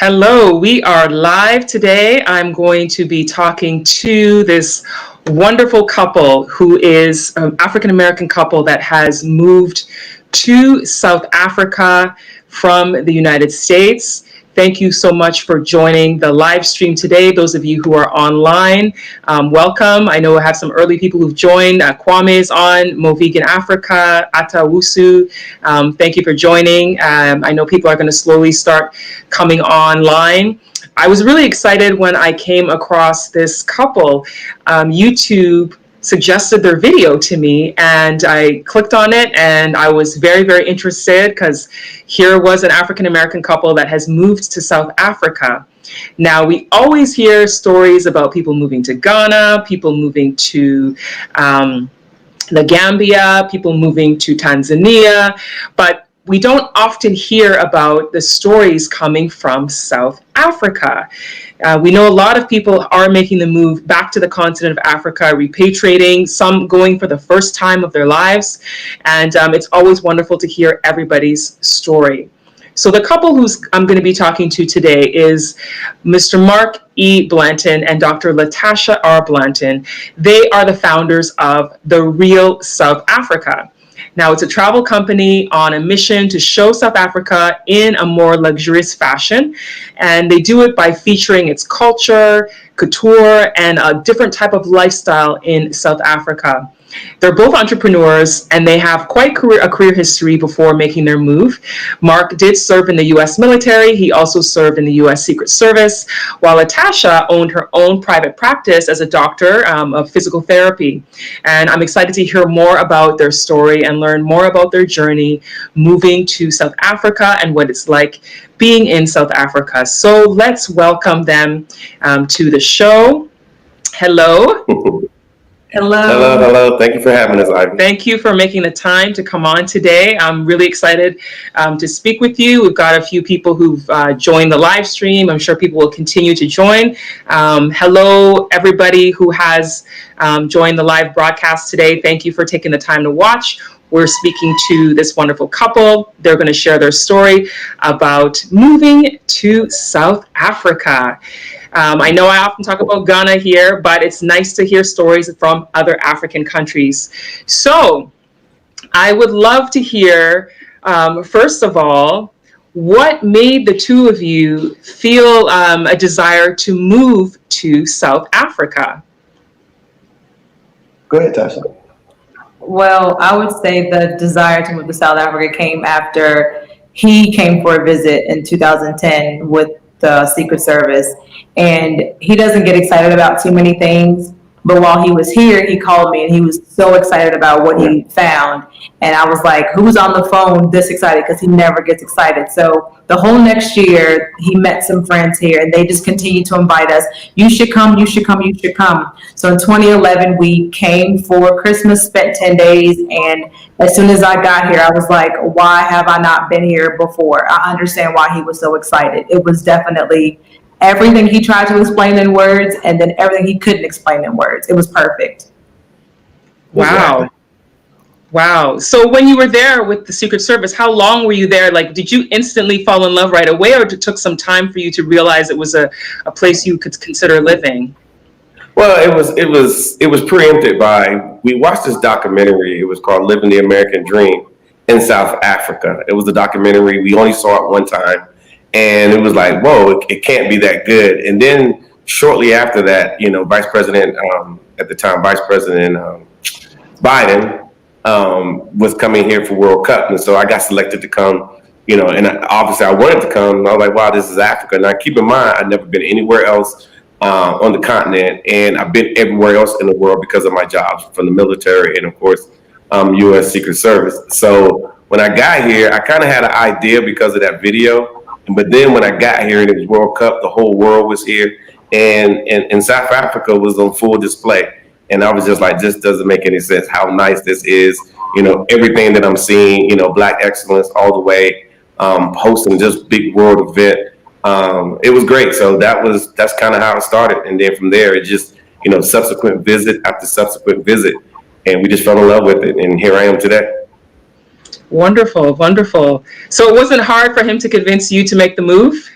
Hello, we are live today. I'm going to be talking to this wonderful couple who is an African-American couple that has moved to South Africa from the United States. Thank you so much for joining the live stream today. Those of you who are online, welcome. I know I have some early people who've joined. Kwame is on, Movegan Africa, Atawusu. Thank you for joining. I know people are going to slowly start coming online. I was really excited when I came across this couple. YouTube suggested their video to me and I clicked on it and I was very, very interested because here was an African-American couple that has moved to South Africa. Now, we always hear stories about people moving to Ghana, people moving to the Gambia, people moving to Tanzania, but we don't often hear about the stories coming from South Africa. We know a lot of people are making the move back to the continent of Africa, repatriating, some going for the first time of their lives. And it's always wonderful to hear everybody's story. So the couple I'm going to be talking to today is Mr. Mark E. Blanton and Dr. Latasha R. Blanton. They are the founders of The Real South Africa. Now, it's a travel company on a mission to show South Africa in a more luxurious fashion. And they do it by featuring its culture, couture, and a different type of lifestyle in South Africa. They're both entrepreneurs and they have quite a career history before making their move. Mark did serve in the U.S. military. He also served in the U.S. Secret Service, while Latasha owned her own private practice as a doctor of physical therapy. And I'm excited to hear more about their story and learn more about their journey moving to South Africa and what it's like being in South Africa. So let's welcome them to the show. Hello. Hello. Hello. Thank you for having us, Ivy. Thank you for making the time to come on today. I'm really excited to speak with you. We've got a few people who've joined the live stream. I'm sure people will continue to join. Hello, everybody who has joined the live broadcast today. Thank you for taking the time to watch. We're speaking to this wonderful couple. They're going to share their story about moving to South Africa. I know I often talk about Ghana here, but it's nice to hear stories from other African countries. So I would love to hear, first of all, what made the two of you feel a desire to move to South Africa? Go ahead, Tasha. Well, I would say the desire to move to South Africa came after he came for a visit in 2010 with the Secret Service. And he doesn't get excited about too many things. But while he was here, he called me and he was so excited about what he found. And I was like, who's on the phone this excited? Because he never gets excited. So the whole next year, he met some friends here and they just continued to invite us. You should come, you should come, you should come. So in 2011, we came for Christmas, spent 10 days. And as soon as I got here, I was like, why have I not been here before? I understand why he was so excited. It was definitely everything he tried to explain in words and then everything he couldn't explain in words. It was perfect. Wow. Wow. So when you were there with the Secret Service, how long were you there? Like, did you instantly fall in love right away, or it took some time for you to realize it was a place you could consider living? Well, it was preempted by, we watched this documentary. It was called Living the American Dream in South Africa. It was a documentary. We only saw it one time. And it was like, whoa, it can't be that good. And then shortly after that, Vice President, at the time, Vice President Biden was coming here for World Cup. And so I got selected to come, and obviously I wanted to come. And I was like, wow, this is Africa. Now, keep in mind, I've never been anywhere else on the continent. And I've been everywhere else in the world because of my jobs from the military and, of course, U.S. Secret Service. So when I got here, I kind of had an idea because of that video. But then when I got here and it was World Cup, the whole world was here, and South Africa was on full display. And I was just like, this doesn't make any sense how nice this is. Everything that I'm seeing, Black excellence all the way, hosting this big world event. It was great. So that's kind of how it started. And then from there, it just, subsequent visit after subsequent visit. And we just fell in love with it. And here I am today. Wonderful, wonderful. So it wasn't hard for him to convince you to make the move?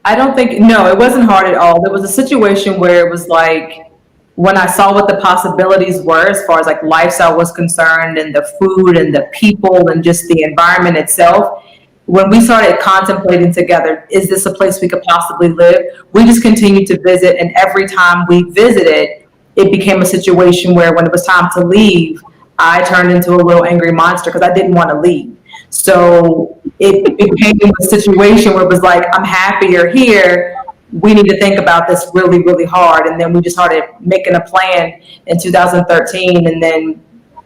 I don't think, no, it wasn't hard at all. There was a situation where it was like, when I saw what the possibilities were as far as like lifestyle was concerned and the food and the people and just the environment itself, when we started contemplating together, is this a place we could possibly live? We just continued to visit, and every time we visited, it became a situation where when it was time to leave, I turned into a little angry monster because I didn't want to leave. So it became a situation where it was like, I'm happier here. We need to think about this really, really hard. And then we just started making a plan in 2013. And then,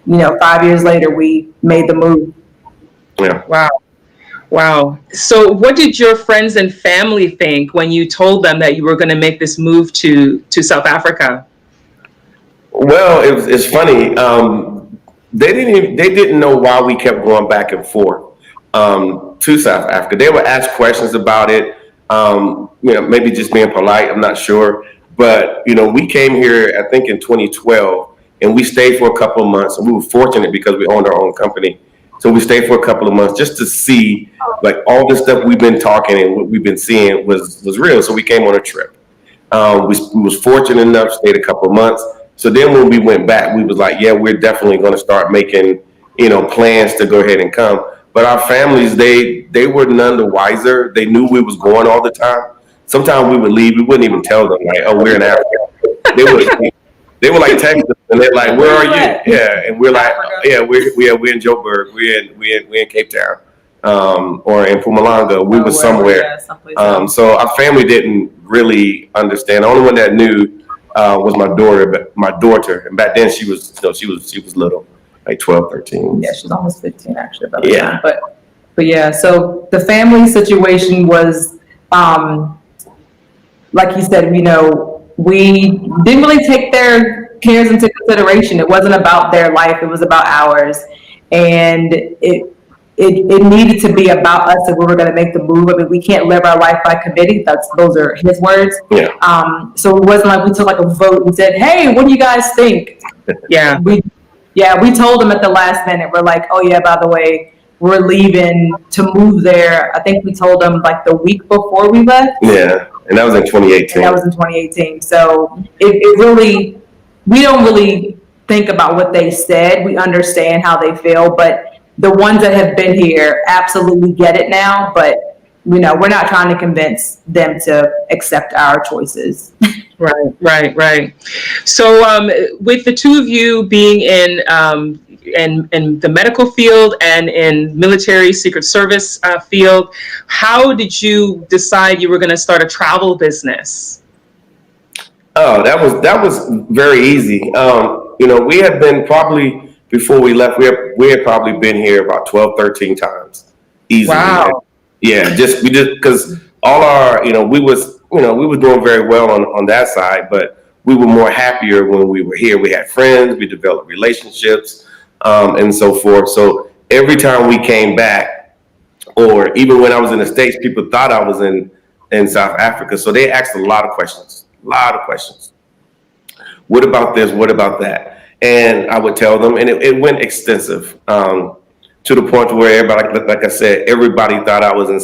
5 years later, we made the move. Yeah. Wow. Wow. So what did your friends and family think when you told them that you were going to make this move to South Africa? Well, it's funny. They didn't know why we kept going back and forth to South Africa. They would ask questions about it. Maybe just being polite. I'm not sure. But we came here, I think, in 2012, and we stayed for a couple of months. And we were fortunate because we owned our own company. So we stayed for a couple of months just to see, like, all the stuff we've been talking and what we've been seeing was real. So we came on a trip. We was fortunate enough, stayed a couple of months. So then when we went back, we was like, yeah, we're definitely going to start making, plans to go ahead and come. But our families, they were none the wiser. They knew we was going all the time. Sometimes we would leave. We wouldn't even tell them, like, oh, we're in Africa. They would like text us, and they're like, "Where are you?" Yeah, and we're like, "Yeah, we're in Joburg. We're in Cape Town, or in Mpumalanga. We were somewhere." So our family didn't really understand. The only one that knew was my daughter. And back then she was little, like 12, 13. Yeah, she's almost 15 actually. Yeah. But yeah, so the family situation was, like you said, we didn't really take their cares into consideration. It wasn't about their life, it was about ours. And it needed to be about us if we were going to make the move. I mean, we can't live our life by committee. Those are his words. Yeah. So it wasn't like we took like a vote and said, hey, what do you guys think? Yeah. We told them at the last minute. We're like, oh yeah, by the way, we're leaving to move there. I think we told them like the week before we left. Yeah. And that was in 2018. So it really, we don't really think about what they said. We understand how they feel, but the ones that have been here absolutely get it now. But, we're not trying to convince them to accept our choices. Right. So with the two of you being in the medical field and in military Secret Service field, how did you decide you were going to start a travel business? Oh, that was very easy. We had been probably, before we left, we had probably been here about 12, 13 times. Easily. Wow. Yeah, because all our, we were doing very well on that side, but we were more happier when we were here. We had friends, we developed relationships, and so forth. So every time we came back, or even when I was in the States, people thought I was in South Africa. So they asked a lot of questions. What about this? What about that? And I would tell them, and it went extensive, to the point where everybody, like I said, everybody thought I was in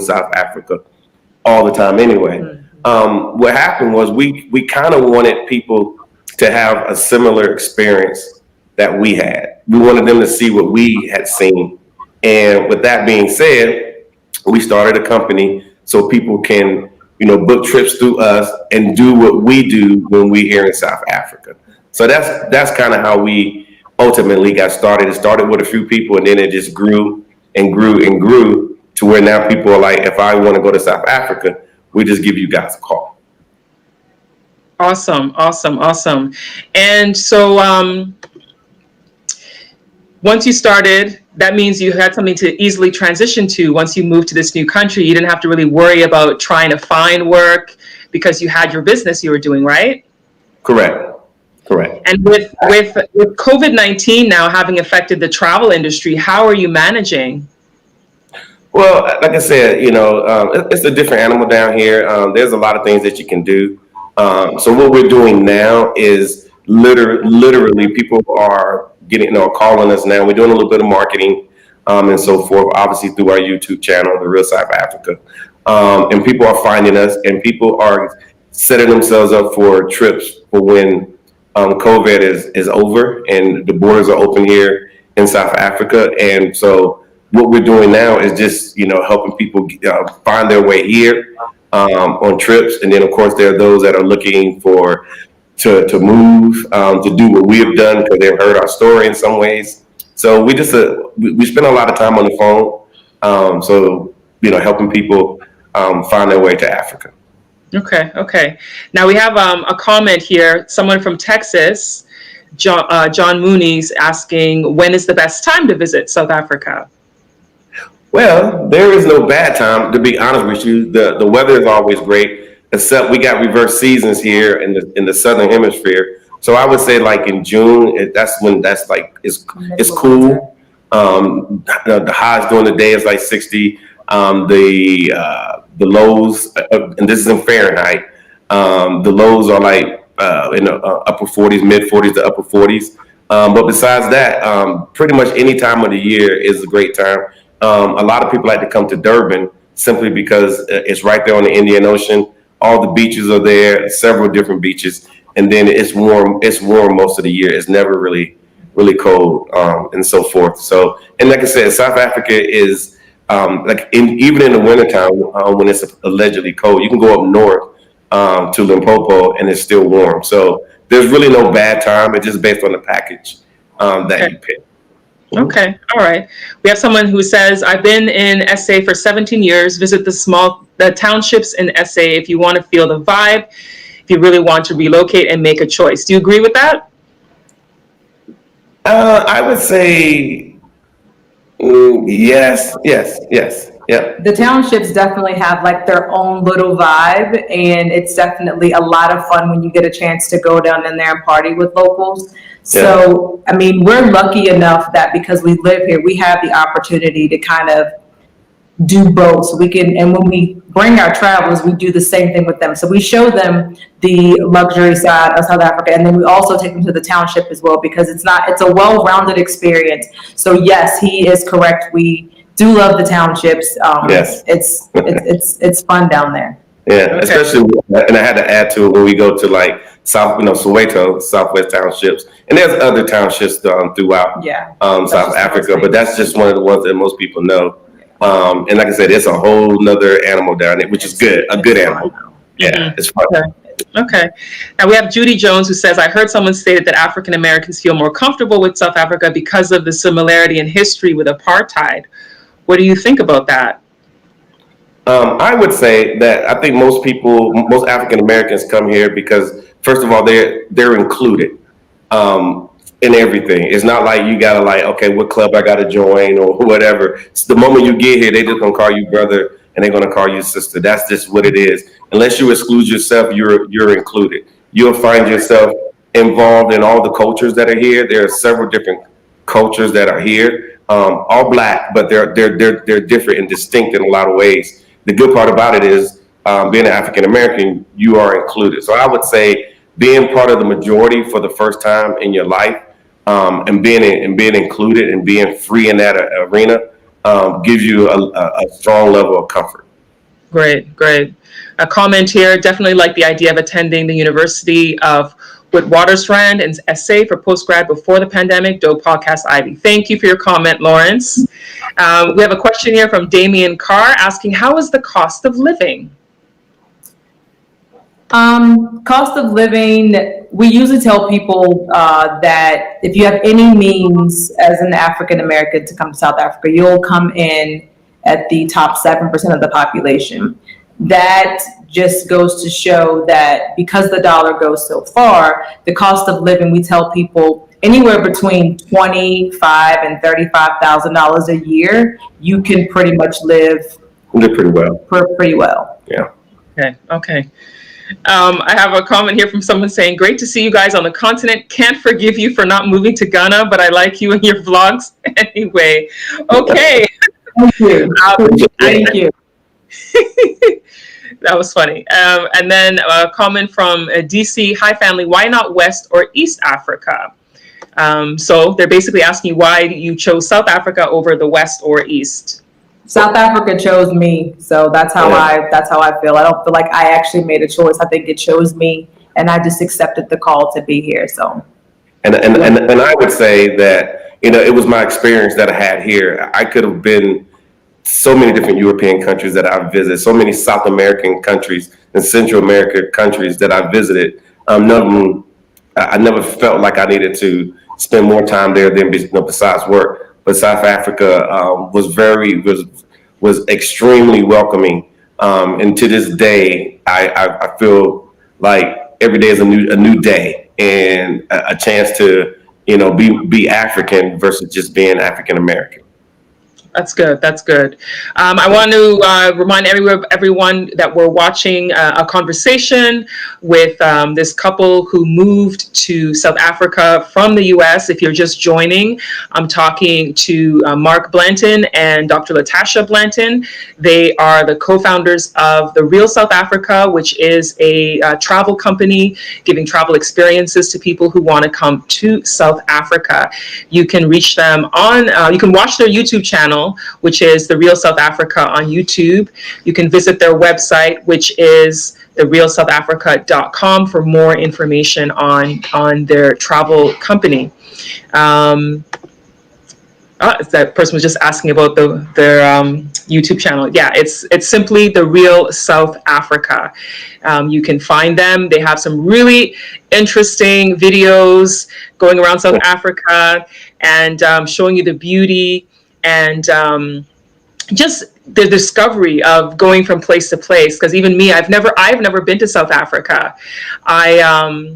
South Africa all the time anyway. Mm-hmm. What happened was we kind of wanted people to have a similar experience that we had. We wanted them to see what we had seen. And with that being said, we started a company so people can, book trips through us and do what we do when we're here in South Africa. So that's kind of how we ultimately got started. It started with a few people, and then it just grew and grew and grew to where now people are like, if I want to go to South Africa, we just give you guys a call. Awesome. And so once you started, that means you had something to easily transition to. Once you moved to this new country, you didn't have to really worry about trying to find work because you had your business you were doing, right? Correct. And with COVID-19 now having affected the travel industry, how are you managing? Well, like I said, it's a different animal down here. There's a lot of things that you can do. So what we're doing now is literally people are calling us now. We're doing a little bit of marketing and so forth, obviously through our YouTube channel, The Real South Africa. and people are finding us, and people are setting themselves up for trips for when COVID is over and the borders are open here in South Africa. And so what we're doing now is just, helping people find their way here on trips. And then, of course, there are those that are looking to move, to do what we have done because they've heard our story in some ways. So we just we spend a lot of time on the phone. Helping people find their way to Africa. Okay. Now we have a comment here. Someone from Texas, John Mooney's asking, when is the best time to visit South Africa? Well, there is no bad time, to be honest with you. The weather is always great, except we got reverse seasons here in the southern hemisphere. So I would say like in June, that's when it's cool. The highs during the day is like 60. The lows, and this is in Fahrenheit, the lows are like in the upper 40s, mid 40s to upper 40s. But besides that, pretty much any time of the year is a great time. A lot of people like to come to Durban simply because it's right there on the Indian Ocean. All the beaches are there, several different beaches, and then it's warm. It's warm most of the year. It's never really cold, and so forth. So, and like I said, South Africa is even in the wintertime when it's allegedly cold, you can go up north to Limpopo and it's still warm. So there's really no bad time. It's just based on the package that you pick. Okay, all right. We have someone who says, I've been in SA for 17 years. Visit the townships in SA if you want to feel the vibe, if you really want to relocate and make a choice. Do you agree with that? I would say yes. Yeah. The townships definitely have like their own little vibe, and it's definitely a lot of fun when you get a chance to go down in there and party with locals. So, I mean, we're lucky enough that because we live here, we have the opportunity to kind of do both. So we can, and when we bring our travelers, we do the same thing with them. So we show them the luxury side of South Africa, and then we also take them to the township as well, because it's a well-rounded experience. So yes, he is correct. We do love the townships. Yes. It's fun down there. Yeah, especially, and I had to add to it when we go to like Soweto, Southwest townships, and there's other townships throughout South Africa, but that's just one of the ones that most people know. And like I said, it's a whole nother animal down there, which is good, a good animal. Yeah, it's fun. Okay. Now we have Judy Jones who says, I heard someone stated that African Americans feel more comfortable with South Africa because of the similarity in history with apartheid. What do you think about that? I would say that I think most African Americans come here because, first of all, they're included in everything. It's not like you gotta okay, what club I gotta join or whatever. It's the moment you get here, they just gonna call you brother and they're gonna call you sister. That's just what it is. Unless you exclude yourself, you're included. You'll find yourself involved in all the cultures that are here. There are several different cultures that are here, all Black, but they're different and distinct in a lot of ways. The good part about it is being an African American, you are included. So I would say being part of the majority for the first time in your life, and being included and being free in that arena gives you a strong level of comfort. Great. A comment here, definitely like the idea of attending the University of Witwatersrand and SA for postgrad before the pandemic. Dope podcast, Ivy. Thank you for your comment, Lawrence. We have a question here from Damian Carr asking, how is the cost of living? Cost of living, we usually tell people that if you have any means as an African American to come to South Africa, you'll come in at the top 7% of the population. That just goes to show that because the dollar goes so far, the cost of living, we tell people anywhere between $25,000 and $35,000 a year, you can pretty much live pretty well. Pretty well. Yeah. Okay. I have a comment here from someone saying, great to see you guys on the continent. Can't forgive you for not moving to Ghana, but I like you and your vlogs anyway. Okay. Thank you. Thank you. That was funny. And then a comment from DC, hi family, why not West or East Africa? So they're basically asking why you chose South Africa over the West or East. South Africa chose me, so that's how I feel. I don't feel like I actually made a choice. I think it chose me, and I just accepted the call to be here. So, and I would say that, it was my experience that I had here. I could have been so many different European countries that I've visited, so many South American countries and Central American countries that I visited. None of them, I never felt like I needed to spend more time there than besides work. But South Africa was extremely welcoming, and to this day, I feel like every day is a new day and a chance to be African versus just being African American. That's good. That's good. I want to remind everyone that we're watching a conversation with this couple who moved to South Africa from the U.S. If you're just joining, I'm talking to Mark Blanton and Dr. Latasha Blanton. They are the co-founders of The Real South Africa, which is a travel company giving travel experiences to people who want to come to South Africa. You can reach them you can watch their YouTube channel, which is The Real South Africa on YouTube. You can visit their website, which is therealsouthafrica.com, for more information on their travel company. That person was just asking about their YouTube channel. Yeah, it's simply The Real South Africa. You can find them. They have some really interesting videos going around South Africa and showing you the beauty and just the discovery of going from place to place. Because even me, I've never been to South Africa. My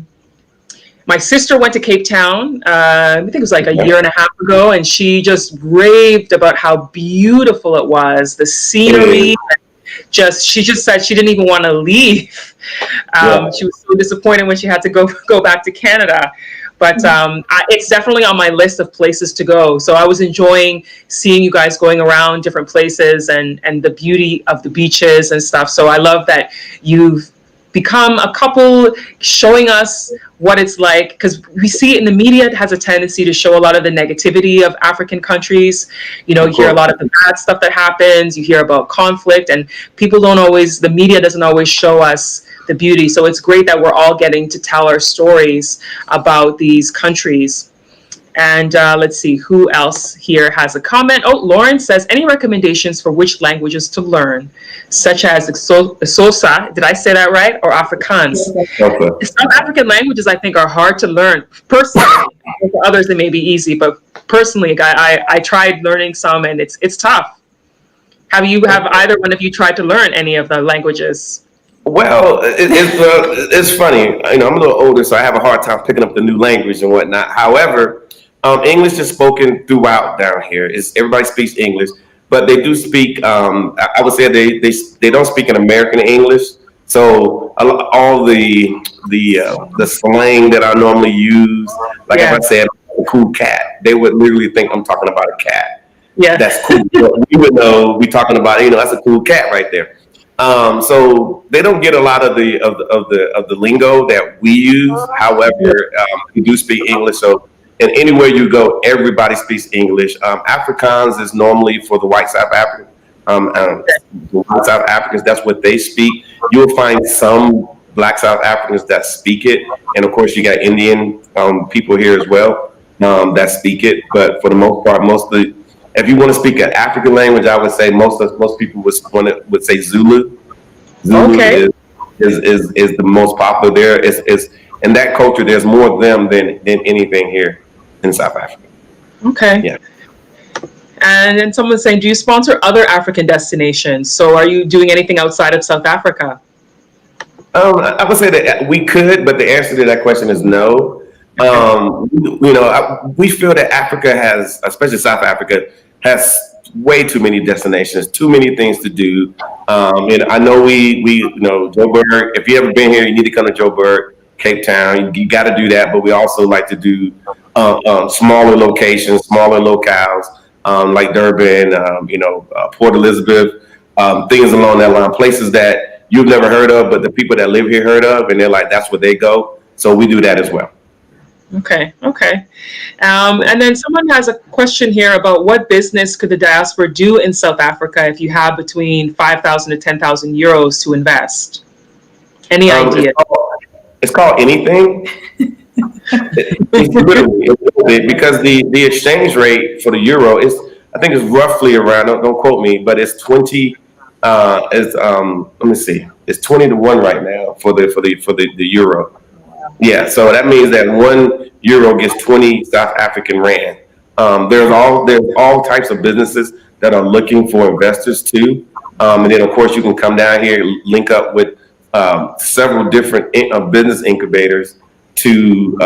sister went to Cape Town, I think it was like a year and a half ago, and she just raved about how beautiful it was, the scenery. She just said she didn't even want to leave. She was so disappointed when she had to go back to Canada. But it's definitely on my list of places to go. So I was enjoying seeing you guys going around different places and the beauty of the beaches and stuff. So I love that you've become a couple showing us what it's like, because we see it in the media. It has a tendency to show a lot of the negativity of African countries. You hear a lot of the bad stuff that happens. You hear about conflict, and the media doesn't always show us the beauty. So it's great that we're all getting to tell our stories about these countries. And let's see, who else here has a comment? Oh, Lauren says, any recommendations for which languages to learn, such as Xhosa, did I say that right, or Afrikaans? Okay. Some African languages, I think, are hard to learn. Personally, for others, it may be easy, but personally, I tried learning some, and it's tough. Have either one of you tried to learn any of the languages? Well, it's funny. I'm a little older, so I have a hard time picking up the new language and whatnot. However, English is spoken throughout down here. Everybody speaks English, but they do speak. I would say they don't speak in American English. So all the slang that I normally use, like if I said a cool cat, they would literally think I'm talking about a cat. Yeah, that's cool. We would know we talking about that's a cool cat right there. So they don't get a lot of the lingo that we use. However, we do speak English. So, and anywhere you go, everybody speaks English. Afrikaans is normally for the white South Africans. The white South Africans, that's what they speak. You'll find some black South Africans that speak it, and of course, you got Indian people here as well that speak it. But for the most part, if you want to speak an African language, I would say most people would say Zulu. Zulu is the most popular there. It's in that culture. There's more of them than anything here in South Africa. Okay. Yeah. And then someone's saying, do you sponsor other African destinations? So are you doing anything outside of South Africa? I would say that we could, but the answer to that question is no. We feel that Africa has, especially South Africa, has way too many destinations, too many things to do. And I know we Joburg. If you ever been here, you need to come to Joburg, Cape Town. You got to do that. But we also like to do smaller locations, smaller locales, like Durban, Port Elizabeth, things along that line, places that you've never heard of, but the people that live here heard of, and they're like, that's where they go. So we do that as well. Okay, okay. And then someone has a question here about what business could the diaspora do in South Africa if you have between 5,000 to 10,000 euros to invest? Any Um, it's idea? called, it's called anything. It's literally because the exchange rate for the euro is, I think, is roughly around. Don't quote me, but it's 20. Is Let me see. It's 20 to 1 right now for the euro. Yeah, so that means that 1 euro gets 20 South African rand. There's all types of businesses that are looking for investors too, and then of course you can come down here, link up with several different business incubators to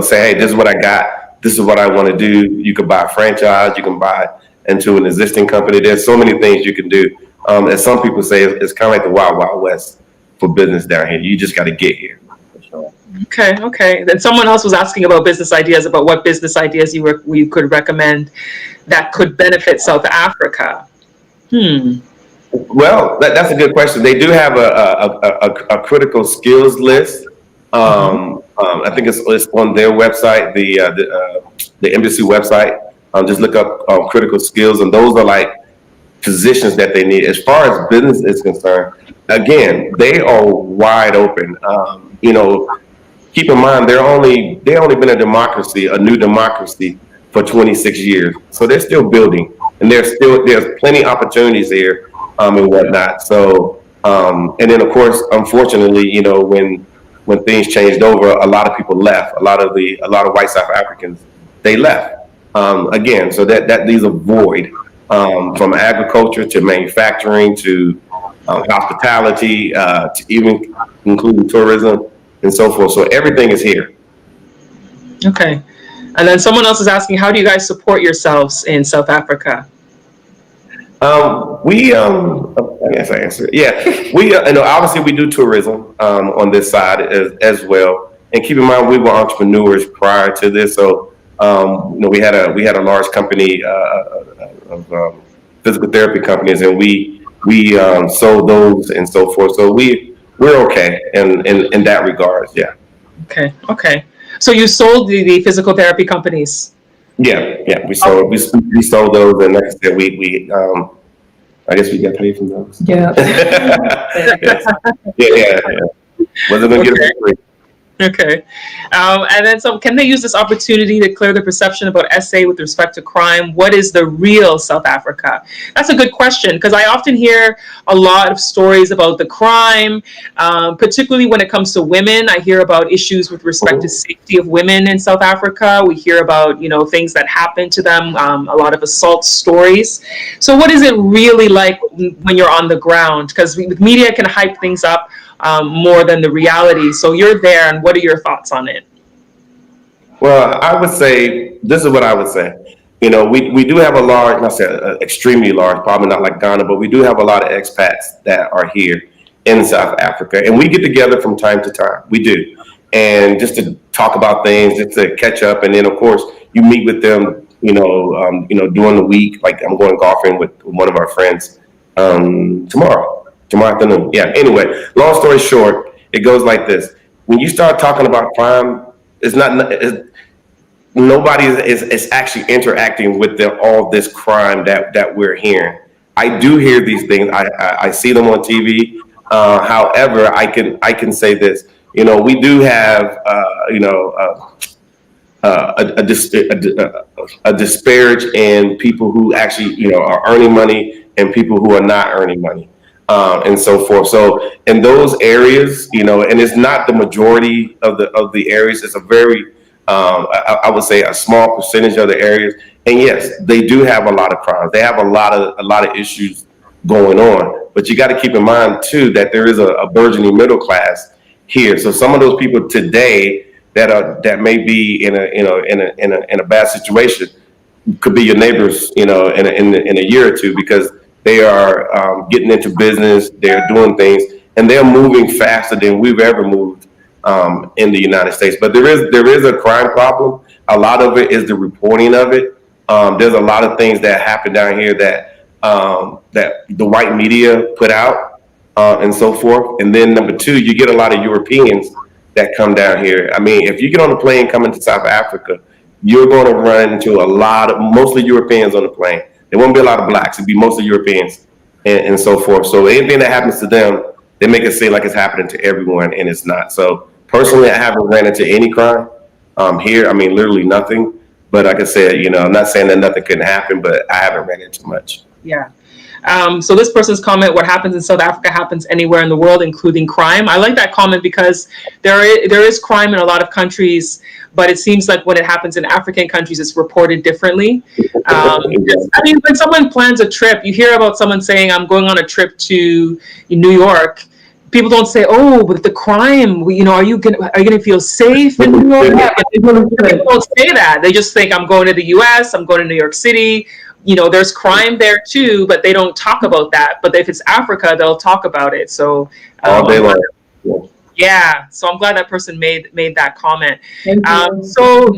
say, hey, this is what I got, this is what I want to do. You can buy a franchise, you can buy into an existing company. There's so many things you can do. As some people say, it's kind of like the wild wild west for business down here. You just got to get here. Okay, okay. Then someone else was asking about business ideas, about what business ideas you could recommend that could benefit South Africa. Well, that's a good question. They do have a critical skills list. I think it's on their website, the embassy website. Just look up critical skills, and those are like positions that they need. As far as business is concerned, again, they are wide open. Keep in mind they only been a new democracy for 26 years, so they're still building, and there's plenty opportunities here, and whatnot. So, and then of course, unfortunately, when things changed over, a lot of people left. A lot of white South Africans, they left again. So that leaves a void, from agriculture to manufacturing to hospitality, to even including tourism and so forth. So everything is here. Okay. And then someone else is asking, how do you guys support yourselves in South Africa? I guess I answered. Yeah, obviously we do tourism on this side as well. And keep in mind, we were entrepreneurs prior to this, so we had a large company of physical therapy companies, and we sold those and so forth. So we're okay in that regards. Yeah. Okay, okay. So you sold the physical therapy companies? Yeah. We sold those, and like I said, we I guess we got paid from those. Yeah. Yes. Yeah. Wasn't gonna get it for free. Okay. And then, so can they use this opportunity to clear the perception about SA with respect to crime? What is the real South Africa? That's a good question, because I often hear a lot of stories about the crime, particularly when it comes to women. I hear about issues with respect to safety of women in South Africa. We hear about, things that happen to them, a lot of assault stories. So what is it really like when you're on the ground? Because the media can hype things up more than the reality. So you're there, and what are your thoughts on it? Well, I would say this is what I would say. We do have a large, not say extremely large, probably not like Ghana, but we do have a lot of expats that are here in South Africa, and we get together from time to time. We do, and just to talk about things, just to catch up, and then of course you meet with them. During the week, like I'm going golfing with one of our friends tomorrow afternoon. Yeah. Anyway, long story short, it goes like this: when you start talking about crime, nobody is actually interacting with all this crime that we're hearing. I do hear these things. I see them on TV. However, I can say this. We do have a disparage in people who actually are earning money and people who are not earning money, and so forth. So in those areas, and it's not the majority of the areas. It's a very I would say a small percentage of the areas. And yes, they do have a lot of crimes. They have a lot of issues going on. But you got to keep in mind too that there is a burgeoning middle class here. So some of those people today that may be in a bad situation could be your neighbors, in a year or two, because they are getting into business, they're doing things, and they're moving faster than we've ever moved in the United States. But there is a crime problem. A lot of it is the reporting of it. There's a lot of things that happen down here that the white media put out, and so forth. And then number two, you get a lot of Europeans that come down here. I mean, if you get on a plane coming to South Africa, you're going to run into a lot of mostly Europeans on the plane. There won't be a lot of blacks. It'll be mostly Europeans and so forth. So anything that happens to them, they make it seem like it's happening to everyone, and it's not. So personally, I haven't ran into any crime here. I mean, literally nothing. But like I said, I'm not saying that nothing couldn't happen, but I haven't ran into much. Yeah. So this person's comment, what happens in South Africa happens anywhere in the world, including crime. I like that comment because there is crime in a lot of countries, but it seems like when it happens in African countries, it's reported differently. I mean, when someone plans a trip, you hear about someone saying, I'm going on a trip to New York. People don't say, "Oh, with the crime, are you gonna feel safe in New York?" People don't say that. They just think, "I'm going to the U.S. I'm going to New York City." There's crime there too, but they don't talk about that. But if it's Africa, they'll talk about it. So all day long. Yeah. So I'm glad that person made that comment. So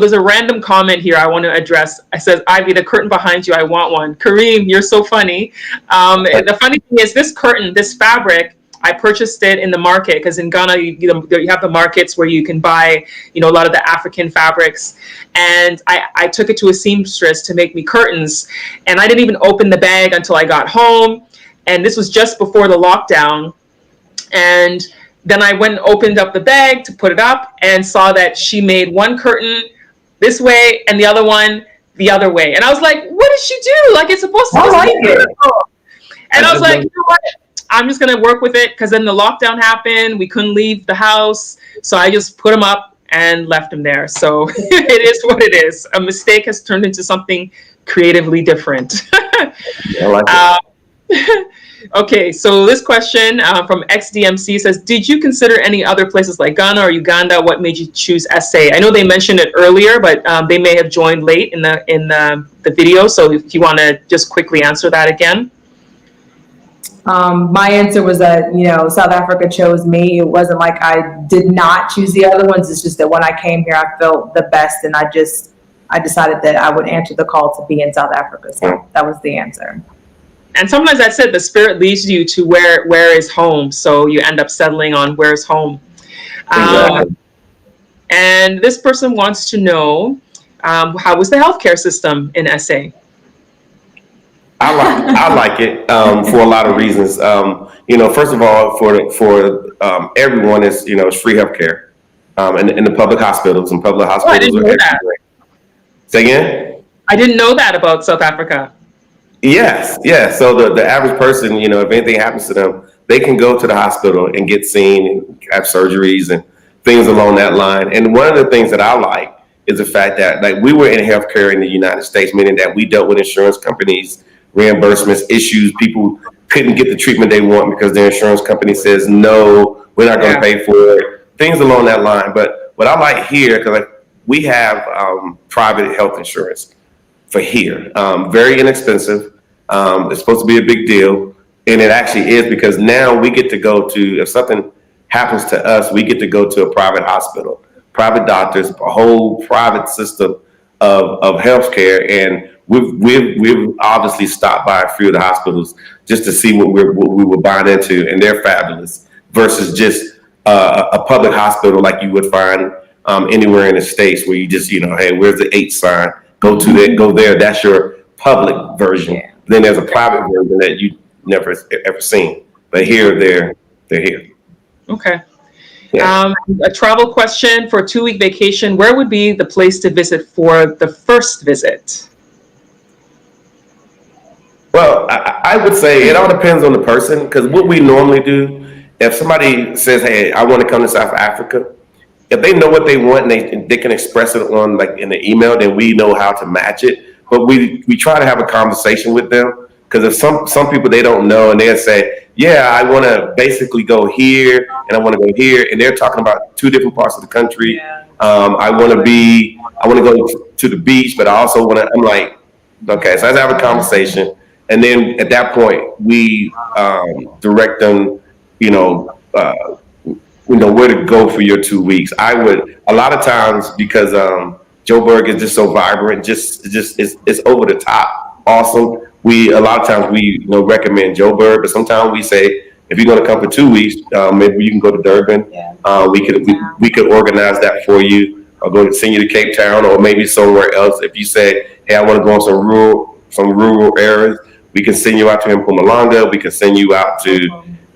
there's a random comment here I want to address. It says, Ivy, the curtain behind you, I want one. Kareem, you're so funny. The funny thing is this curtain, this fabric, I purchased it in the market because in Ghana, you have the markets where you can buy, a lot of the African fabrics. And I took it to a seamstress to make me curtains. And I didn't even open the bag until I got home. And this was just before the lockdown. And then I went and opened up the bag to put it up and saw that she made one curtain this way and the other one the other way. And I was like, what did she do? Like, it's supposed to be beautiful. And I was like, you know what? I'm just going to work with it because then the lockdown happened. We couldn't leave the house. So I just put them up and left them there. So it is what it is. A mistake has turned into something creatively different. I like it. Okay, so this question from XDMC says, did you consider any other places like Ghana or Uganda? What made you choose SA? I know they mentioned it earlier, but they may have joined late in the video. So if you want to just quickly answer that again. My answer was that, South Africa chose me. It wasn't like I did not choose the other ones. It's just that when I came here, I felt the best. And I decided that I would answer the call to be in South Africa. So that was the answer. And sometimes that's it. The spirit leads you to where is home. So you end up settling on where's home. Exactly. And this person wants to know, how was the healthcare system in SA? I like it for a lot of reasons. First of all, for everyone, it's free healthcare in the public hospitals and public hospitals. I didn't know that. Say again? I didn't know that about South Africa. Yes. So the average person, if anything happens to them, they can go to the hospital and get seen and have surgeries and things along that line. And one of the things that I like is the fact that we were in healthcare in the United States, meaning that we dealt with insurance companies, reimbursements, issues. People couldn't get the treatment they want because their insurance company says, no, we're not going to pay for it, things along that line. But what I like here, because we have private health insurance for here, very inexpensive. It's supposed to be a big deal. And it actually is, because now we get to go to, if something happens to us, we get to go to a private hospital, private doctors, a whole private system of healthcare. And we've obviously stopped by a few of the hospitals just to see what we were buying into, and they're fabulous versus just a public hospital like you would find anywhere in the States, where you just, hey, where's the H sign? Go to that, go there. That's your public version. Yeah. Then there's a private version that you never ever seen. But here, they're here. Okay. Yeah. A travel question for a 2-week vacation. Where would be the place to visit for the first visit? Well, I would say it all depends on the person, because what we normally do, if somebody says, hey, I want to come to South Africa, if they know what they want and they can express it on in the email, then we know how to match it. But we try to have a conversation with them, because if some people, they don't know, and they'll say, yeah, I want to basically go here and I want to go here, and they're talking about 2 different parts of the country. Yeah. I want to go to the beach, but I also want to. I'm like, okay, so let's have a conversation. And then at that point, we direct them, where to go for your 2 weeks. I would, a lot of times, because Joburg is just so vibrant, it's over the top awesome. A lot of times we recommend Joburg, but sometimes we say if you're going to come for 2 weeks, maybe you can go to Durban. Yeah. We could organize that for you, or send you to Cape Town, or maybe somewhere else. If you say, hey, I want to go in some rural areas, we can send you out to Mpumalanga. We can send you out to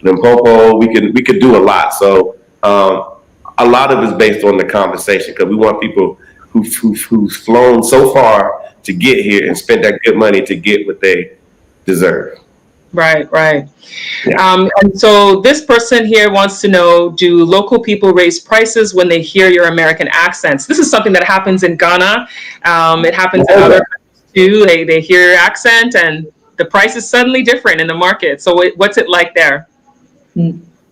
Limpopo. We could do a lot. So a lot of it's based on the conversation, because we want people who's flown so far to get here and spent that good money to get what they deserve. Right, right. Yeah. And so this person here wants to know, do local people raise prices when they hear your American accents? This is something that happens in Ghana. It happens in other countries too. They hear your accent and the price is suddenly different in the market. So what's it like there?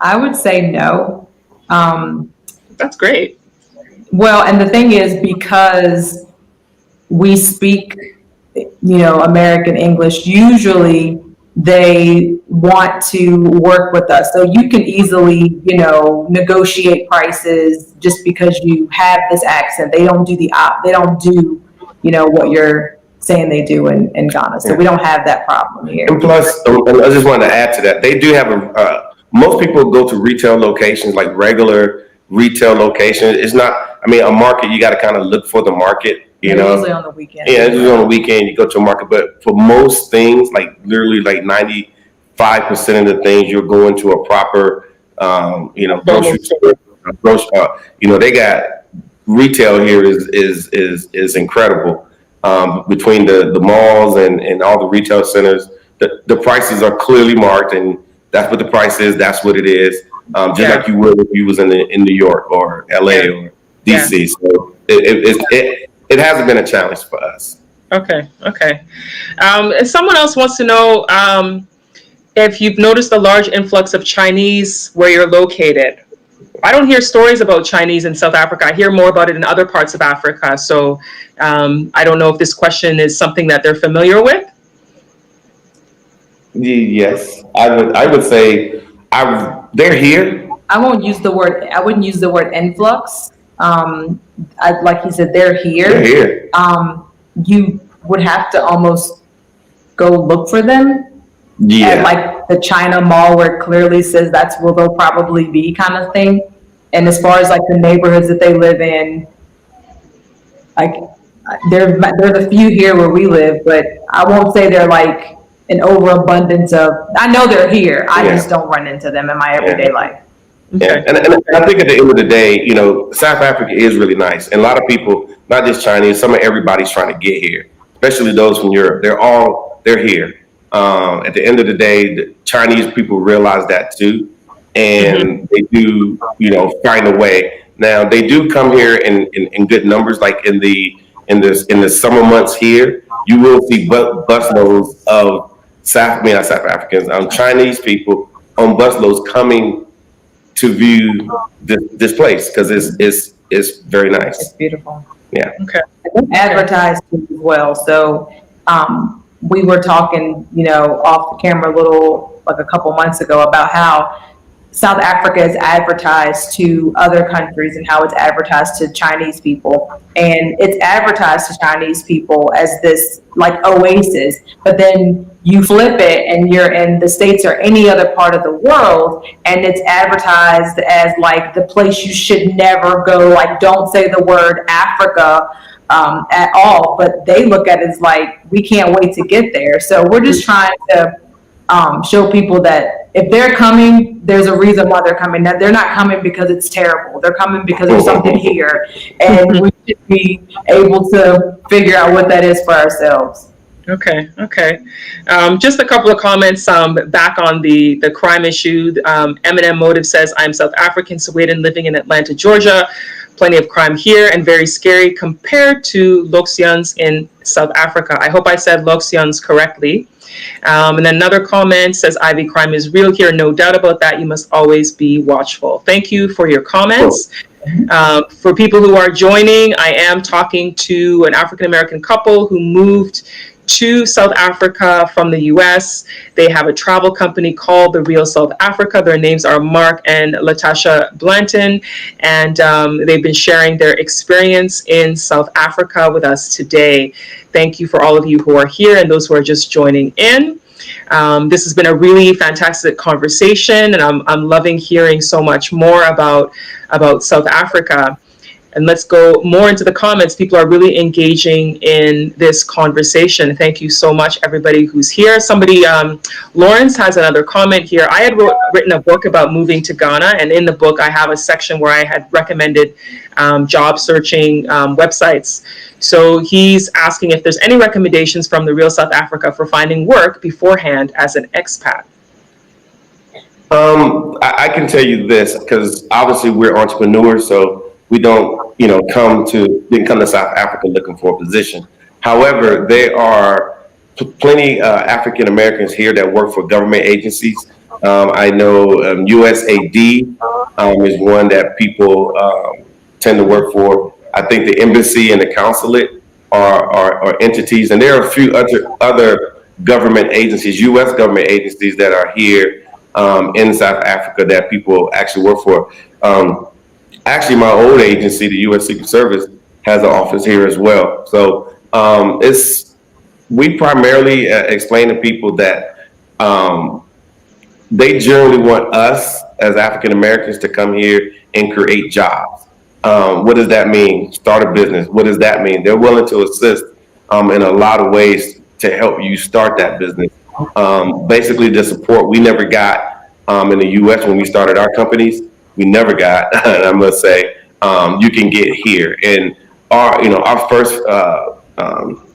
I would say no. That's great. Well, and the thing is, because we speak, American English, usually they want to work with us. So you can easily, negotiate prices just because you have this accent. They don't do what you're saying they do in Ghana. So we don't have that problem here. And plus, I just wanted to add to that. They do have most people go to retail locations, like regular retail locations. It's not, a market, you got to kind of look for the market. Usually on the weekend. Yeah, usually on the weekend you go to a market, but for most things, like literally like 95% of the things, you're going to a proper, grocery store. They got retail here is incredible. Between the malls and all the retail centers, the prices are clearly marked, and that's what the price is. That's what it is. Like you would if you was in New York or LA or DC. Yeah. So it hasn't been a challenge for us. Okay. Someone else wants to know if you've noticed a large influx of Chinese where you're located. I don't hear stories about Chinese in South Africa. I hear more about it in other parts of Africa. So I don't know if this question is something that they're familiar with. Yes, I would say they're here. I wouldn't use the word influx. Like you said, they're here. They're here. You would have to almost go look for them. Yeah. At like the China Mall, where it clearly says that's where they'll probably be, kind of thing. And as far as like the neighborhoods that they live in, like there's a few here where we live, but I won't say they're like an overabundance of. I know they're here. I just don't run into them in my everyday life. Yeah, and I think at the end of the day, South Africa is really nice. And a lot of people, not just Chinese, everybody's trying to get here, especially those from Europe. They're here. At the end of the day, the Chinese people realize that too. And they do, find a way. Now, they do come here in good numbers, like in the summer months here, you will see busloads of Chinese people on busloads coming to view this place, because it's very nice. It's beautiful. Yeah. Okay. Advertised as well. So we were talking, off the camera a couple months ago about how South Africa is advertised to other countries and how it's advertised to Chinese people. And it's advertised to Chinese people as this like oasis, but then you flip it and you're in the States or any other part of the world, and it's advertised as like the place you should never go. Like, don't say the word Africa at all, but they look at it as like, we can't wait to get there. So we're just trying to show people that if they're coming, there's a reason why they're coming. That they're not coming because it's terrible. They're coming because there's something here, and we should be able to figure out what that is for ourselves. Okay. Just a couple of comments back on the crime issue. Eminem Motive says, I'm South African, Sweden, living in Atlanta, Georgia. Plenty of crime here and very scary compared to Loxians in South Africa. I hope I said Loxians correctly. And then another comment says, Ivy, crime is real here. No doubt about that. You must always be watchful. Thank you for your comments. For people who are joining, I am talking to an African-American couple who moved to South Africa from the US. They have a travel company called The Real South Africa. Their names are Mark and Latasha Blanton, and they've been sharing their experience in South Africa with us today. Thank you for all of you who are here and those who are just joining in. This has been a really fantastic conversation, and I'm loving hearing so much more about South Africa. And let's go more into the comments. People are really engaging in this conversation. Thank you so much, everybody who's here. Somebody, Lawrence has another comment here. I had written a book about moving to Ghana, and in the book I have a section where I had recommended job searching websites. So he's asking if there's any recommendations from the Real South Africa for finding work beforehand as an expat. I can tell you this, because obviously we're entrepreneurs, so we don't, didn't come to South Africa looking for a position. However, there are plenty African Americans here that work for government agencies. I know USAID is one that people tend to work for. I think the embassy and the consulate are entities, and there are a few other government agencies, U.S. government agencies that are here in South Africa that people actually work for. Actually, my old agency, the U.S. Secret Service, has an office here as well. So we primarily explain to people that they generally want us as African Americans to come here and create jobs. What does that mean? Start a business. What does that mean? They're willing to assist in a lot of ways to help you start that business. Basically, the support we never got in the U.S. when we started our companies. We never got, and I must say, you can get here. And our first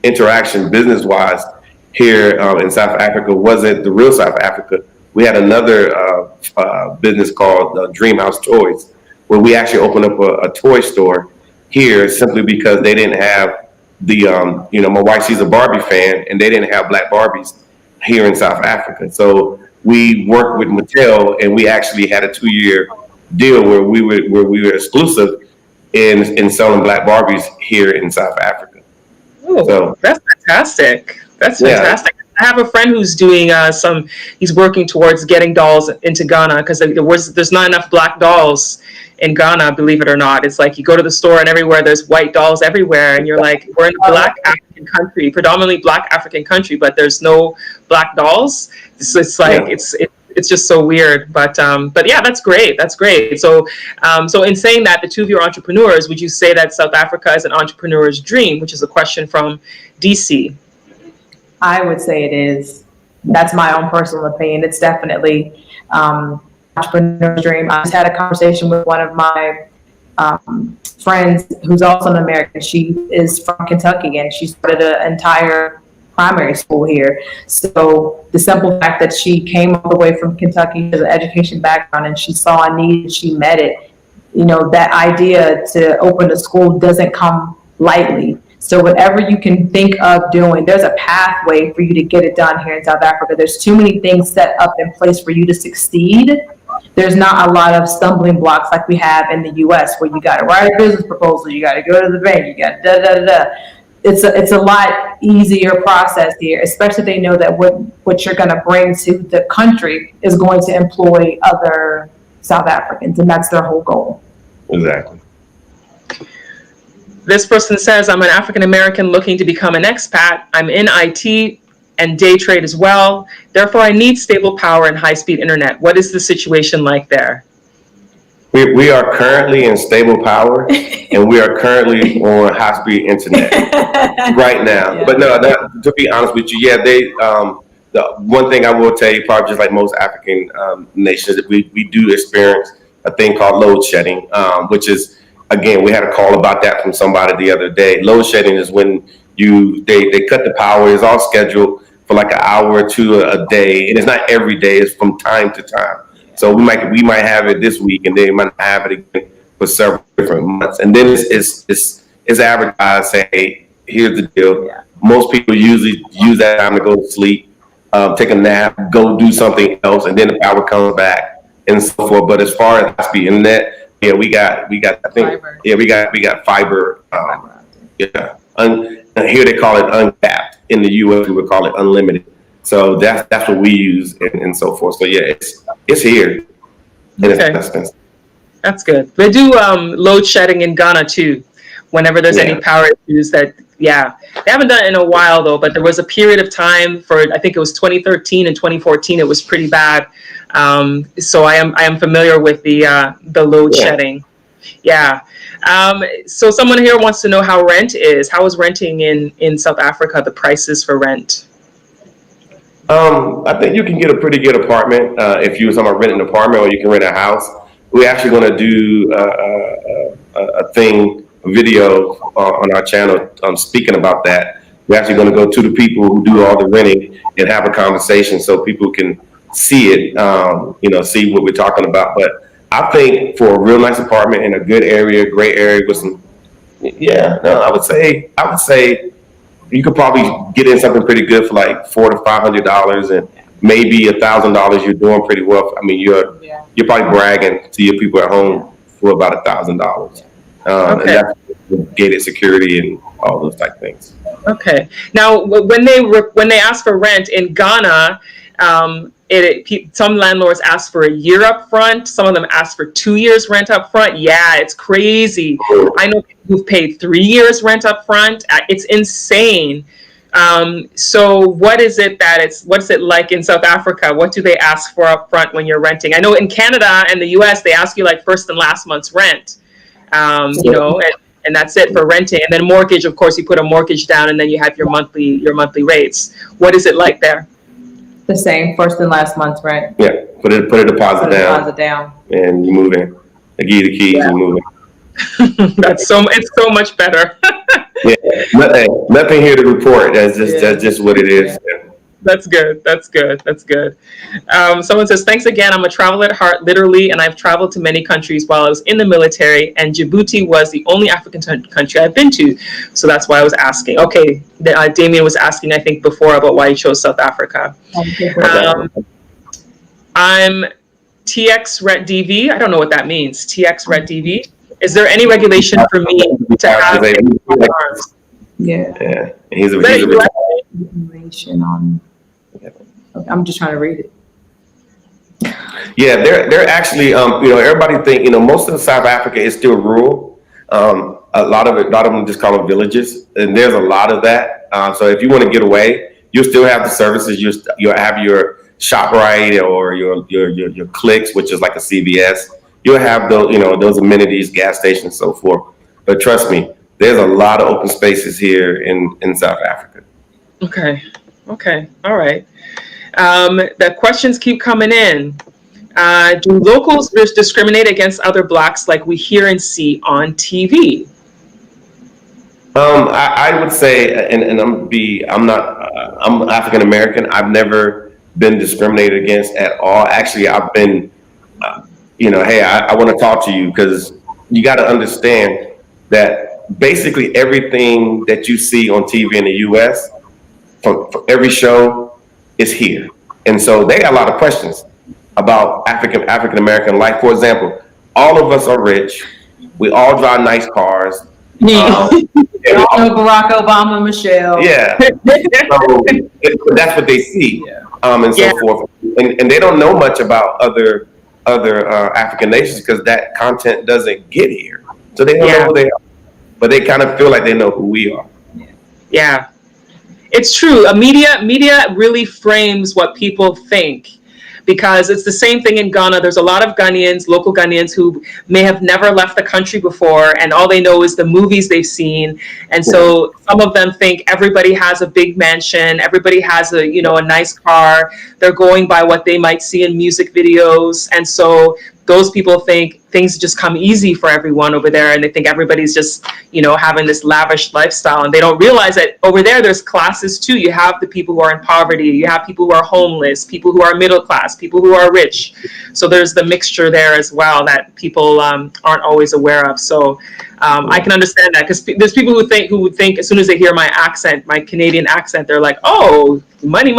interaction business-wise here in South Africa wasn't the Real South Africa. We had another business called Dream House Toys, where we actually opened up a toy store here simply because they didn't have my wife, she's a Barbie fan, and they didn't have black Barbies here in South Africa. So we worked with Mattel, and we actually had a 2-year deal where we were exclusive in selling black Barbies here in South Africa. Oh, so that's fantastic. That's fantastic. Yeah. I have a friend who's doing he's working towards getting dolls into Ghana, because there's not enough black dolls in Ghana, believe it or not. It's like you go to the store and everywhere there's white dolls everywhere, and you're like, we're in a black African country, predominantly black African country, but there's no black dolls. So it's like, it's just so weird, but yeah, that's great. That's great. So in saying that, the two of you are entrepreneurs, would you say that South Africa is an entrepreneur's dream, which is a question from DC? I would say it is. That's my own personal opinion. It's definitely entrepreneur's dream. I just had a conversation with one of my friends who's also an American. She is from Kentucky, and she started an entire primary school here. So the simple fact that she came all the way from Kentucky with an education background, and she saw a need and she met it, that idea to open a school doesn't come lightly. So whatever you can think of doing, there's a pathway for you to get it done here in South Africa. There's too many things set up in place for you to succeed. There's not a lot of stumbling blocks like we have in the US, where you got to write a business proposal, you got to go to the bank, you got da. It's a lot easier process here, especially if they know that what you're going to bring to the country is going to employ other South Africans, and that's their whole goal. Exactly. This person says, I'm an African American looking to become an expat. I'm in IT and day trade as well. Therefore, I need stable power and high-speed internet. What is the situation like there? We are currently in stable power, and we are currently on high-speed internet right now. Yeah. But no, to be honest with you, the one thing I will tell you, probably just like most African nations, that we do experience a thing called load shedding, which is, again, we had a call about that from somebody the other day. Load shedding is when they cut the power. It's all scheduled for like an hour or two a day, and it's not every day. It's from time to time. So we might have it this week, and then we might not have it again for several different months. And then it's advertised, say, hey, here's the deal. Yeah. Most people usually use that time to go to sleep, take a nap, go do something else, and then the power comes back and so forth. But as far as high-speed internet, we got I think fiber. We got fiber. And here they call it uncapped. In the U.S., we would call it unlimited. So that's what we use and so forth. So yeah, it's here. Okay. That's good. They do load shedding in Ghana too. whenever there's Yeah. any power issues. That, yeah, they haven't done it in a while though, but there was a period of time for, I think it was 2013 and 2014, it was pretty bad. So I am familiar with the load shedding. Yeah. So someone here wants to know how rent is. How is renting in South Africa, the prices for rent? I think you can get a pretty good apartment if you was talking about renting an apartment, or you can rent a house. We're actually going to do a video on our channel speaking about that. We're actually going to go to the people who do all the renting and have a conversation so people can see it, see what we're talking about. But I think for a real nice apartment in a good area, great area with some, I would say you could probably get in something pretty good for like $400 to $500, and maybe $1,000. You're doing pretty well. I mean, you're probably bragging to your people at home for about $1,000. And that's gated security and all those type things. Okay. Now, when they ask for rent in Ghana, some landlords ask for a year up front. Some of them ask for 2 years rent up front. Yeah, it's crazy. I know people who've paid 3 years rent up front. It's insane. So what's it like in South Africa? What do they ask for up front when you're renting? I know in Canada and the US, they ask you like first and last month's rent, and that's it for renting. And then mortgage, of course, you put a mortgage down and then you have your monthly rates. What is it like there? The same, first and last month's rent. Yeah, put a deposit down, and you move in. They give you the keys, and you move in. It's so much better. Yeah, nothing here to report. That's just what it is. Yeah. That's good. Someone says, thanks again. I'm a traveler at heart, literally, and I've traveled to many countries while I was in the military, and Djibouti was the only African country I've been to. So that's why I was asking. Okay, Damien was asking, I think, before about why he chose South Africa. I'm TX Ret DV. I don't know what that means. TX Ret DV. Is there any regulation for me to have arms? Yeah. He's a information on. I'm just trying to read it. Yeah, they're actually, everybody think, most of South Africa is still rural. A lot of them just call them villages, and there's a lot of that. So if you want to get away, you'll still have the services. You'll have your ShopRite or your Clicks, which is like a CVS. You'll have those amenities, gas stations, and so forth. But trust me, there's a lot of open spaces here in South Africa. Okay. All right. The questions keep coming in. Do locals discriminate against other Blacks like we hear and see on TV? I would say, and I'm African American. I've never been discriminated against at all. Actually, I've been, hey, I want to talk to you, because you got to understand that basically everything that you see on TV in the U.S. for every show is here. And so they got a lot of questions about African American life. For example, all of us are rich. We all drive nice cars. Barack Obama, Michelle. Yeah. So that's what they see, and so forth. And they don't know much about other African nations, because that content doesn't get here. So they don't know who they are. But they kind of feel like they know who we are. Yeah. It's true. Media really frames what people think, because it's the same thing in Ghana. There's a lot of local Ghanaians who may have never left the country before, and all they know is the movies they've seen. And so some of them think everybody has a big mansion, everybody has a nice car. They're going by what they might see in music videos. And so those people think things just come easy for everyone over there, and they think everybody's just, having this lavish lifestyle, and they don't realize that over there there's classes too. You have the people who are in poverty, you have people who are homeless, people who are middle class, people who are rich. So there's the mixture there as well that people aren't always aware of. So I can understand that, because there's people who would think as soon as they hear my accent, my Canadian accent, they're like, oh, money.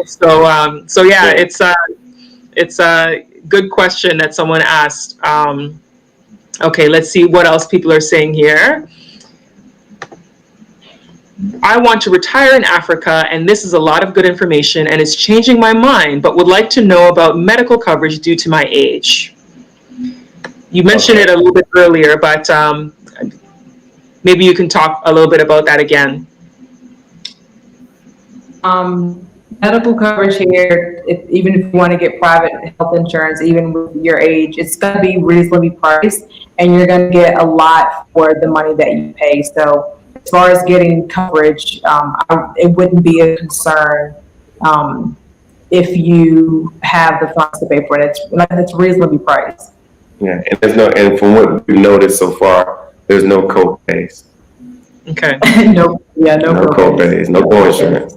So yeah, it's a good question that someone asked. Okay, let's see what else people are saying here. I want to retire in Africa, and this is a lot of good information, and it's changing my mind, but would like to know about medical coverage due to my age. You mentioned it a little bit earlier, but maybe you can talk a little bit about that again. Medical coverage here, even if you want to get private health insurance, even with your age, it's going to be reasonably priced, and you're going to get a lot for the money that you pay. So as far as getting coverage, it wouldn't be a concern if you have the funds to pay for it. It's reasonably priced. Yeah, and from what we've noticed so far, there's no co-pays. Okay. No co-pays, no co-insurance.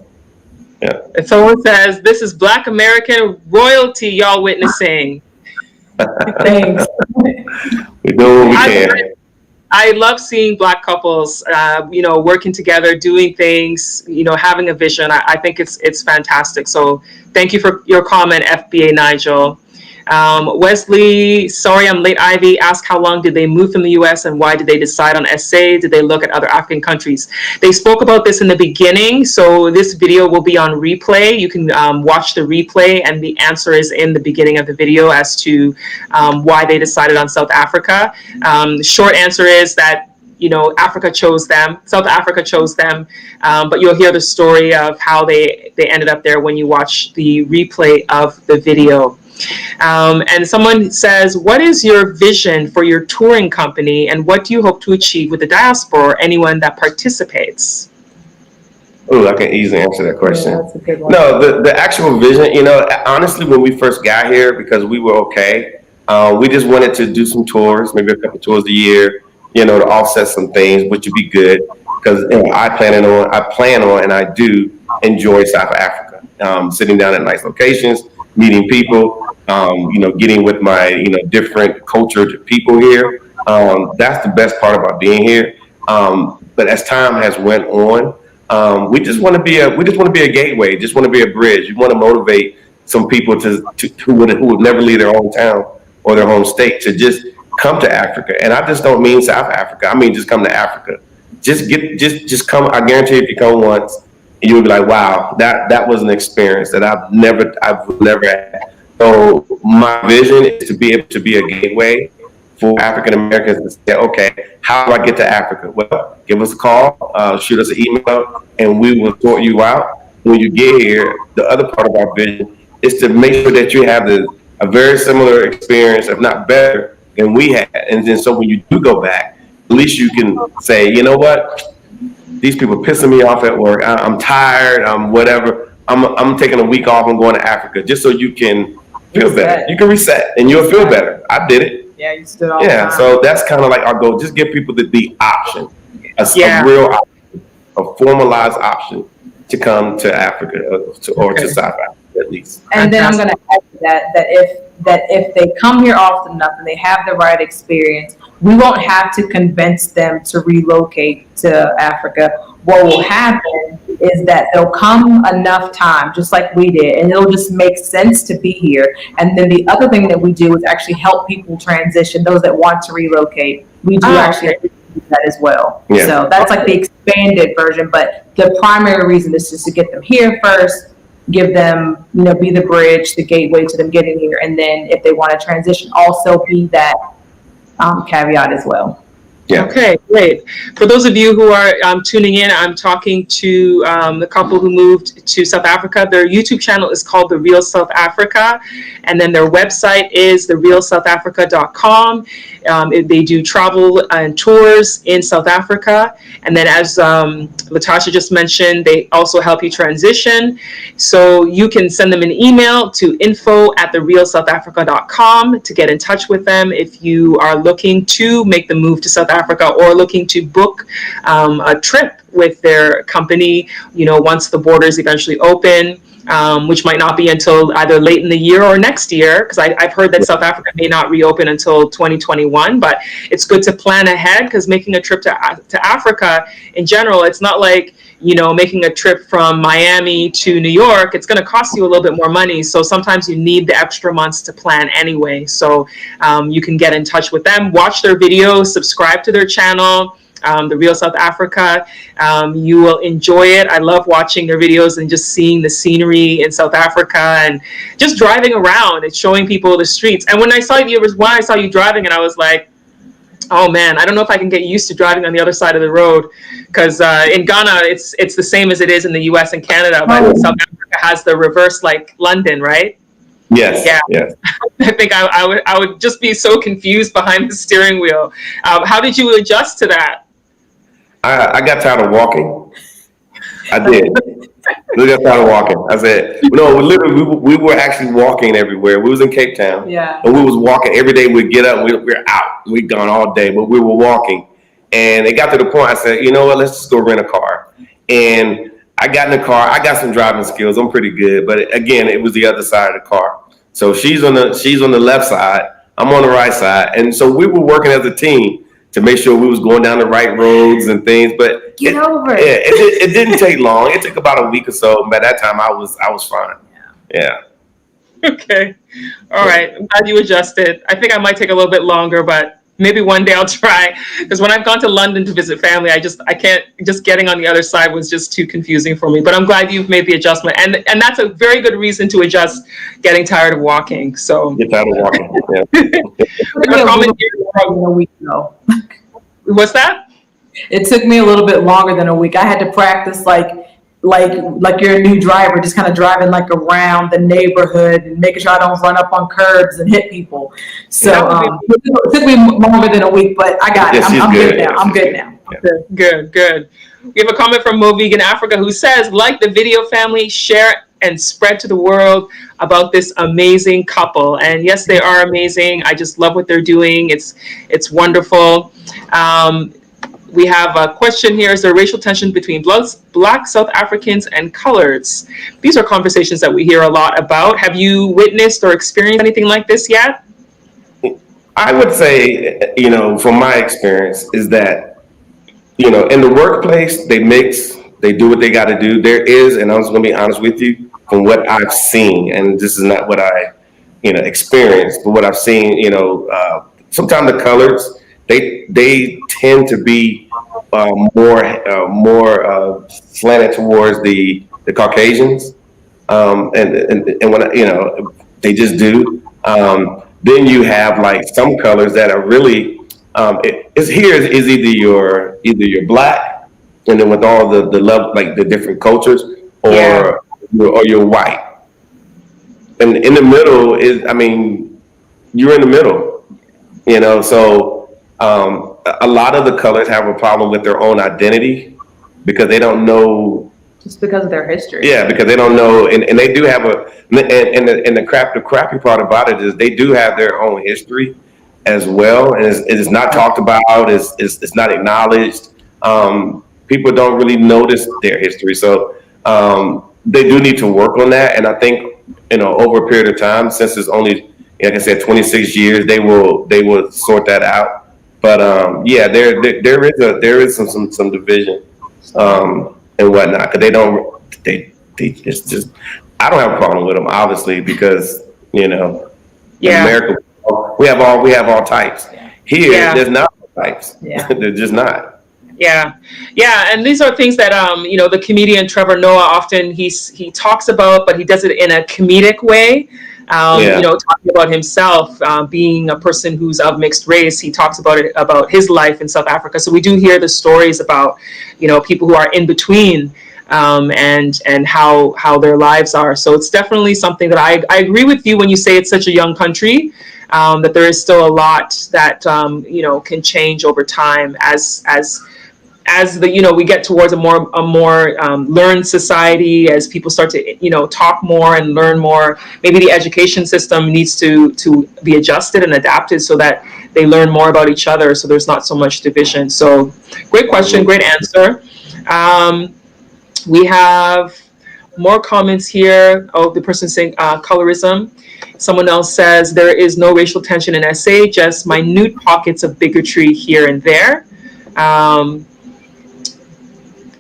Yeah. And someone says, this is Black American royalty y'all witnessing. Thanks. We do what we can. I love seeing Black couples, working together, doing things, having a vision. I think it's fantastic. So thank you for your comment, FBA Nigel. Wesley, sorry I'm late, Ivy, asked how long did they move from the US and why did they decide on SA? Did they look at other African countries? They spoke about this in the beginning, so this video will be on replay. You can watch the replay, and the answer is in the beginning of the video as to why they decided on South Africa. The short answer is that Africa chose them, South Africa chose them, but you'll hear the story of how they ended up there when you watch the replay of the video. And someone says, what is your vision for your touring company and what do you hope to achieve with the diaspora or anyone that participates? Oh, I can easily answer that question. Yeah, that's a good one. No, the actual vision, honestly, when we first got here, because we were okay, we just wanted to do some tours, maybe a couple tours a year, to offset some things, which would be good. Because I plan on, and I do enjoy South Africa. Sitting down at nice locations, meeting people, getting with my, different cultured people here. That's the best part about being here. But as time has went on, we just want to be a gateway, just want to be a bridge. We want to motivate some people who would never leave their hometown or their home state to just come to Africa. And I just don't mean South Africa. I mean, just come to Africa. Just come. I guarantee if you come once, and you'll be like, wow, that was an experience that I've never had. So my vision is to be able to be a gateway for African Americans to say, okay, how do I get to Africa? Well, give us a call, shoot us an email, and we will sort you out. When you get here, the other part of our vision is to make sure that you have a very similar experience, if not better, than we had. And then so when you do go back, at least you can say, you know what? These people are pissing me off at work. I'm tired. I'm whatever. I'm taking a week off. I'm going to Africa just so you can feel better. You can reset and you'll feel better. I did it. Yeah, you stood all Yeah, so that's kind of like our goal. Just give people the option, a real option, a formalized option to come to Africa or to South Africa at least. And then I'm going to add to that if they come here often enough and they have the right experience, we won't have to convince them to relocate to Africa. What will happen is that they'll come enough time, just like we did, and it'll just make sense to be here. And then the other thing that we do is actually help people transition, those that want to relocate. We do actually do that as well. Yeah. So that's like the expanded version, but the primary reason is just to get them here first, give them, be the bridge, the gateway to them getting here. And then if they want to transition, also be that caveat as well. Yeah. Okay, great. For those of you who are tuning in, I'm talking to the couple who moved to South Africa. Their YouTube channel is called The Real South Africa, and then their website is therealsouthafrica.com. They do travel and tours in South Africa, and then as Latasha just mentioned, they also help you transition. So you can send them an email to info@therealsouthafrica.com to get in touch with them if you are looking to make the move to South Africa or looking to book a trip with their company, once the borders eventually open, which might not be until either late in the year or next year, because I've heard that South Africa may not reopen until 2021, but it's good to plan ahead, because making a trip to Africa in general, it's not like, making a trip from Miami to New York, it's going to cost you a little bit more money. So sometimes you need the extra months to plan anyway. So you can get in touch with them, watch their videos, subscribe to their channel. The Real South Africa. You will enjoy it. I love watching their videos and just seeing the scenery in South Africa and just driving around and showing people the streets. And when I saw you driving, and I was like, oh man, I don't know if I can get used to driving on the other side of the road, because in Ghana it's the same as it is in the US and Canada, but South Africa has the reverse, like London, right? Yes. Yeah. Yes. I think I would just be so confused behind the steering wheel. How did you adjust to that? I got tired of walking. I did. We got tired of walking. I said, no, we were actually walking everywhere. We was in Cape Town. Yeah. And we was walking every day. We'd get up, we're out. We'd gone all day, but we were walking. And it got to the point I said, you know what, let's just go rent a car. And I got in the car. I got some driving skills. I'm pretty good. But again, it was the other side of the car. So she's on the left side. I'm on the right side. And so we were working as a team to make sure we was going down the right roads and things. But Get over it. Yeah, it didn't take long. It took about a week or so. By that time, I was fine. Yeah. Okay. All right. I'm glad you adjusted. I think I might take a little bit longer, but maybe one day I'll try. Because when I've gone to London to visit family, I can't, just getting on the other side was just too confusing for me. But I'm glad you've made the adjustment. And that's a very good reason to adjust getting tired of walking. So Get tired of walking. Yeah. we have a comment here. A week ago. What's that? It took me a little bit longer than a week. I had to practice like you're a new driver, just kind of driving like around the neighborhood and making sure I don't run up on curbs and hit people. So it took me longer than a week, but I got it. I'm good now. I'm good now. Good. We have a comment from Mo Vegan Africa who says, like the video, family, share and spread to the world about this amazing couple. And yes, they are amazing. I just love what they're doing. It's wonderful. We have a question here. Is there racial tension between Black South Africans and coloreds? These are conversations that we hear a lot about. Have you witnessed or experienced anything like this yet? I would say, from my experience, is that, in the workplace, they mix, they do what they got to do. There is, and I'm just going to be honest with you, from what I've seen, and this is not what I, experienced, but what I've seen, sometimes the colors, they tend to be more slanted towards the Caucasians, and when they just do. Then you have like some colors that are really is either you're black, and then with all the love, like the different cultures, or you're white, and in the middle is, you're in the middle, so. A lot of the colors have a problem with their own identity because they don't know. Just because of their history. Yeah, because they don't know, and they do have the crappy part about it is they do have their own history as well, and it is not talked about. It's not acknowledged. People don't really notice their history, so they do need to work on that. And I think over a period of time, since it's only, like I said, 26 years, they will sort that out. But there is some division and whatnot, because they just I don't have a problem with them, obviously, because in America we have all types. Here there's not all types. Yeah. They're just not. Yeah, and these are things that the comedian Trevor Noah often he talks about, but he does it in a comedic way. Talking about himself being a person who's of mixed race. He talks about his life in South Africa. So we do hear the stories about, people who are in between and how their lives are. So it's definitely something that I agree with you when you say it's such a young country, that there is still a lot that, can change over time as we get towards a more learned society, as people start to talk more and learn more. Maybe the education system needs to be adjusted and adapted so that they learn more about each other, so there's not so much division. So great question, great answer. We have more comments here. Oh, the person saying colorism. Someone else says there is no racial tension in SA, just minute pockets of bigotry here and there.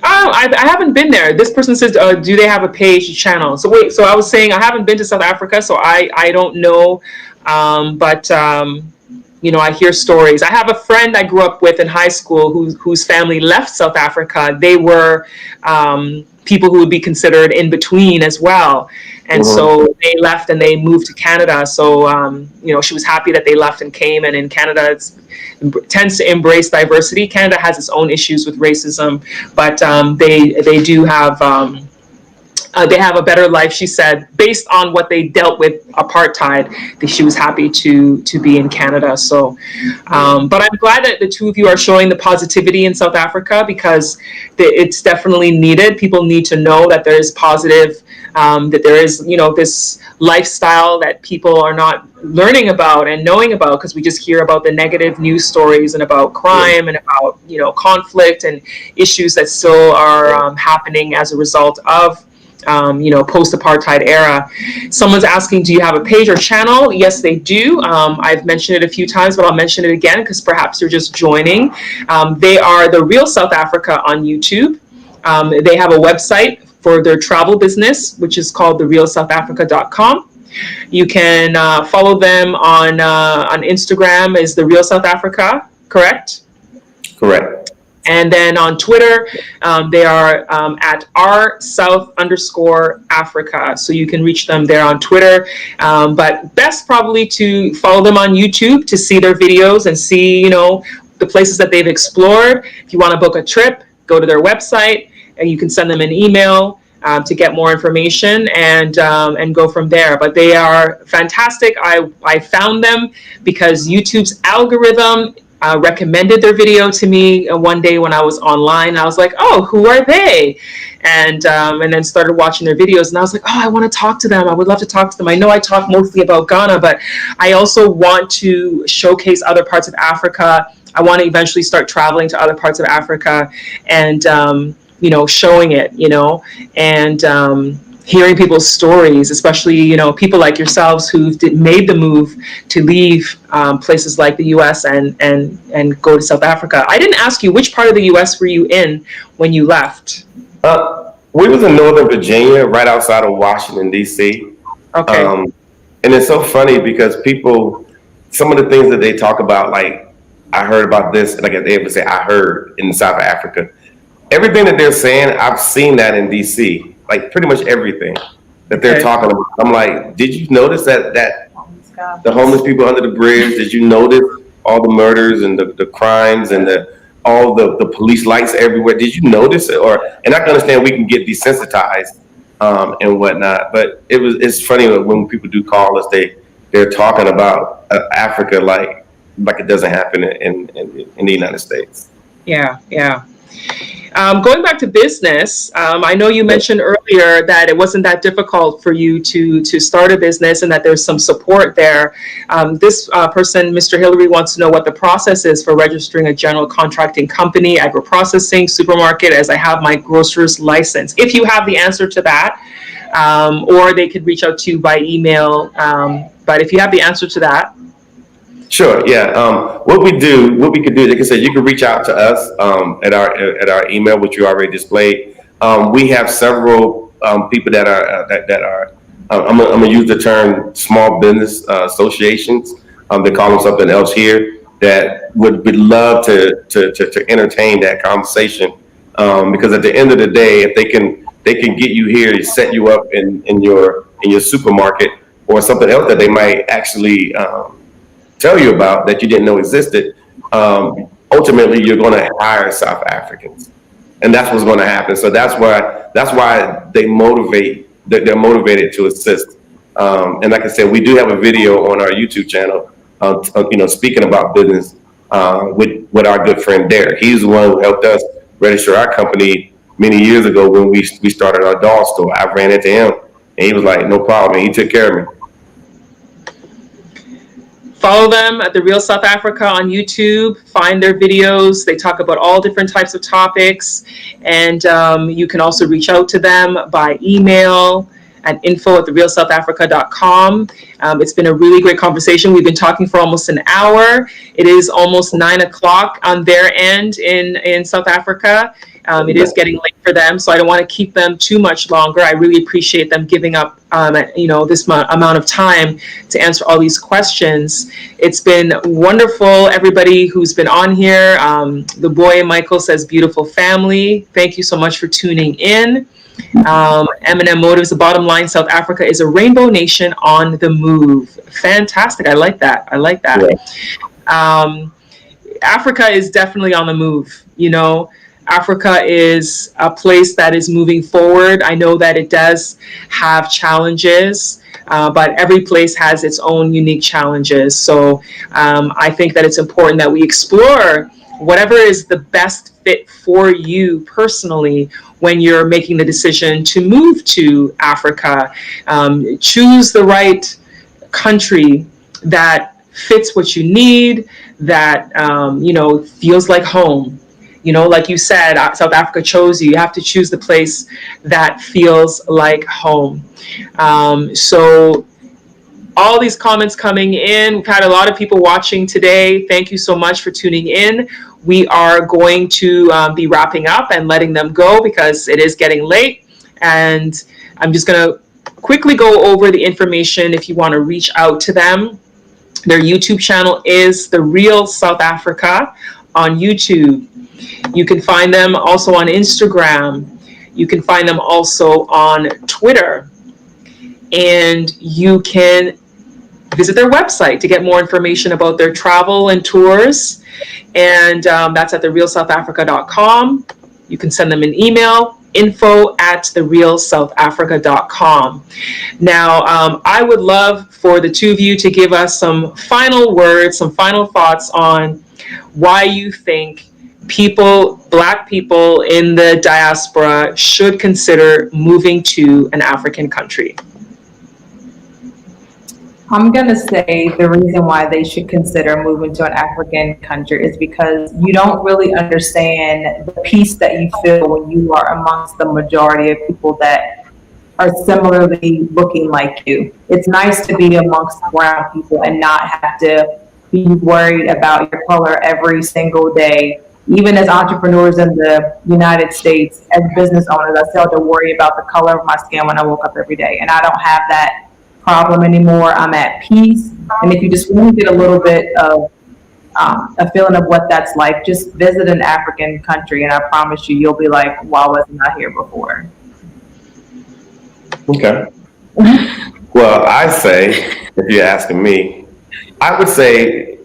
I haven't been there. This person says, do they have a page channel? So wait, so I was saying I haven't been to South Africa, so I don't know. But I hear stories. I have a friend I grew up with in high school whose family left South Africa. They were people who would be considered in between as well. And so they left and they moved to Canada. So, she was happy that they left and came. And in Canada, it tends to embrace diversity. Canada has its own issues with racism, but they do have they have a better life, she said, based on what they dealt with apartheid. She was happy to be in Canada. So, but I'm glad that the two of you are showing the positivity in South Africa, because it's definitely needed. People need to know that there is positive, that there is, this lifestyle that people are not learning about and knowing about, because we just hear about the negative news stories and about crime and about, conflict and issues that still are happening as a result of post-apartheid era. Someone's asking, do you have a page or channel? Yes, they do. I've mentioned it a few times, but I'll mention it again because perhaps you're just joining. They are The Real South Africa on YouTube. They have a website for their travel business, which is called therealsouthafrica.com. You can follow them on Instagram is The Real South Africa, correct? Correct. And then on Twitter, they are at rsouth_Africa. So you can reach them there on Twitter. But best probably to follow them on YouTube to see their videos and see, the places that they've explored. If you want to book a trip, go to their website and you can send them an email to get more information and go from there. But they are fantastic. I found them because YouTube's algorithm recommended their video to me one day when I was online. I was like, oh, who are they? And then started watching their videos, and I was like, oh, I want to talk to them. I would love to talk to them. I know I talk mostly about Ghana, but I also want to showcase other parts of Africa. I want to eventually start traveling to other parts of Africa and, showing it, and hearing people's stories, especially, people like yourselves who made the move to leave places like the U.S. and go to South Africa. I didn't ask you, which part of the U.S. were you in when you left? We was in Northern Virginia, right outside of Washington, D.C. Okay. And it's so funny because some of the things that they talk about, like, I heard about this, like they would say, I heard in South Africa. Everything that they're saying, I've seen that in D.C., like pretty much everything that they're talking about. I'm like, did you notice that the homeless people under the bridge, did you notice all the murders and the crimes and all the police lights everywhere? Did you notice it? And I can understand we can get desensitized and whatnot, but it's funny when people do call us, they're talking about Africa like it doesn't happen in the United States. Yeah. Going back to business, I know you mentioned earlier that it wasn't that difficult for you to start a business and that there's some support there. This person, Mr. Hillary, wants to know what the process is for registering a general contracting company, agro-processing, supermarket, as I have my grocer's license. If you have the answer to that, or they could reach out to you by email. But if you have the answer to that. Sure. Yeah. What we could do, like I said, you can reach out to us at our email, which you already displayed. We have several people that are. I'm gonna use the term small business associations. They call them something else here. That would love to entertain that conversation because at the end of the day, if they can get you here to set you up in your supermarket or something else that they might actually tell you about that you didn't know existed, ultimately you're going to hire South Africans, and that's what's going to happen. So that's why they're motivated to assist. And like I said, we do have a video on our YouTube channel, speaking about business with our good friend Derek. He's the one who helped us register our company many years ago when we started our doll store. I ran into him, and he was like, "No problem," and he took care of me. Follow them at The Real South Africa on YouTube. Find their videos. They talk about all different types of topics. And you can also reach out to them by email at info@therealsouthafrica.com. It's been a really great conversation. We've been talking for almost an hour. It is almost 9 o'clock on their end in South Africa. It is getting late for them, so I don't want to keep them too much longer. I really appreciate them giving up, this amount of time to answer all these questions. It's been wonderful, everybody who's been on here. The boy Michael says, beautiful family. Thank you so much for tuning in. M&M Motives, the bottom line, South Africa is a rainbow nation on the move. Fantastic. I like that. Yeah. Africa is definitely on the move. Africa is a place that is moving forward. I know that it does have challenges, but every place has its own unique challenges. So I think that it's important that we explore whatever is the best fit for you personally when you're making the decision to move to Africa. Choose the right country that fits what you need, that feels like home. Like you said, South Africa chose you. You have to choose the place that feels like home. So all these comments coming in. We've had a lot of people watching today. Thank you so much for tuning in. We are going to be wrapping up and letting them go because it is getting late. And I'm just going to quickly go over the information if you want to reach out to them. Their YouTube channel is The Real South Africa on YouTube. You can find them also on Instagram. You can find them also on Twitter. And you can visit their website to get more information about their travel and tours. And that's at therealsouthafrica.com. You can send them an email, info@therealsouthafrica.com. Now, I would love for the two of you to give us some final words, some final thoughts on why you think Black people in the diaspora should consider moving to an African country. I'm going to say the reason why they should consider moving to an African country is because you don't really understand the peace that you feel when you are amongst the majority of people that are similarly looking like you. It's nice to be amongst brown people and not have to be worried about your color every single day. Even as entrepreneurs in the United States, as business owners, I still have to worry about the color of my skin when I woke up every day. And I don't have that problem anymore. I'm at peace. And if you just want to get a little bit of a feeling of what that's like, just visit an African country, and I promise you, you'll be like, why wasn't I here before? Okay. Well, I say, if you're asking me, I would say,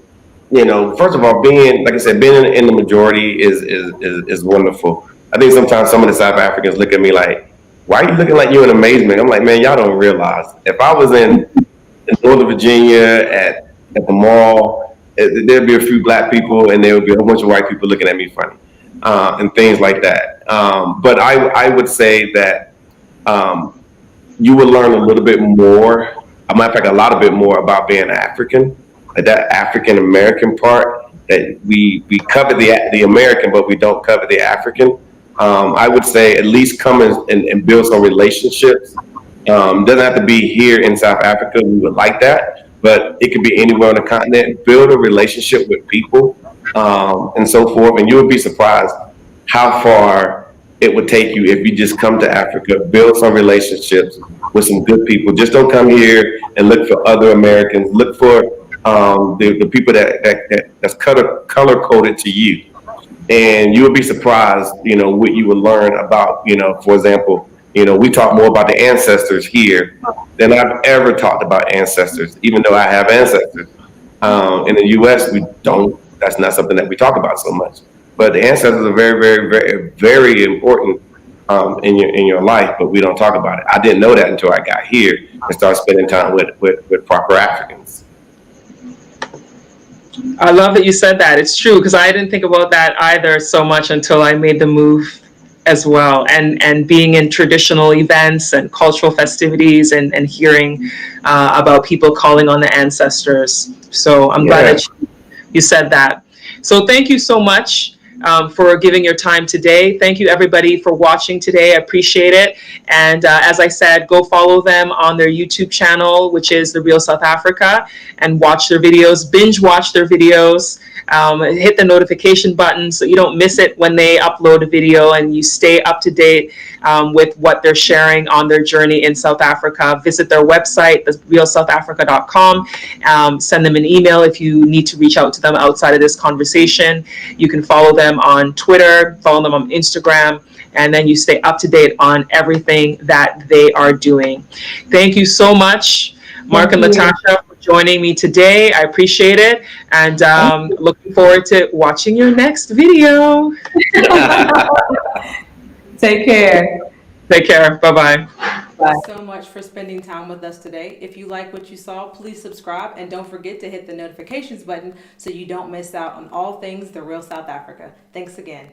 first of all, being in the majority is wonderful. I think sometimes some of the South Africans look at me like, why are you looking like you're in amazement? I'm like, man, y'all don't realize. If I was in Northern Virginia at the mall, there'd be a few Black people and there would be a whole bunch of white people looking at me funny and things like that. But I would say that you will learn a little bit more, a matter of fact, a lot of bit more about being African, that African American part, that we cover the American, but we don't cover the African. I would say at least come and build some relationships. Doesn't have to be here in South Africa. We would like that, but it could be anywhere on the continent. Build a relationship with people and so forth, and you would be surprised how far it would take you if you just come to Africa, build some relationships with some good people. Just don't come here and look for other Americans. Look for the people that's color coded to you. And you would be surprised, what you would learn about, for example, we talk more about the ancestors here than I've ever talked about ancestors, even though I have ancestors. In the US, we don't, that's not something that we talk about so much. But the ancestors are very, very, very, very important in your life, but we don't talk about it. I didn't know that until I got here and started spending time with proper Africans. I love that you said that. It's true, because I didn't think about that either so much until I made the move as well. And being in traditional events and cultural festivities and hearing about people calling on the ancestors. So I'm glad that you said that. So thank you so much for giving your time today. Thank you, everybody, for watching today. I appreciate it. And as I said, go follow them on their YouTube channel, which is The Real South Africa, and watch their videos, binge watch their videos. hit the notification button so you don't miss it when they upload a video, and you stay up to date with what they're sharing on their journey in South Africa. Visit their website, realsouthafrica.com. Send them an email if you need to reach out to them outside of this conversation. You can follow them on Twitter, follow them on Instagram, and then you stay up to date on everything that they are doing. Thank you so much, Mark and Latasha, for joining me today. I appreciate it, and looking forward to watching your next video. Take care. Take care. Bye-bye. Bye. So much for spending time with us today. If you like what you saw, please subscribe, and don't forget to hit the notifications button so you don't miss out on all things The Real South Africa. Thanks again.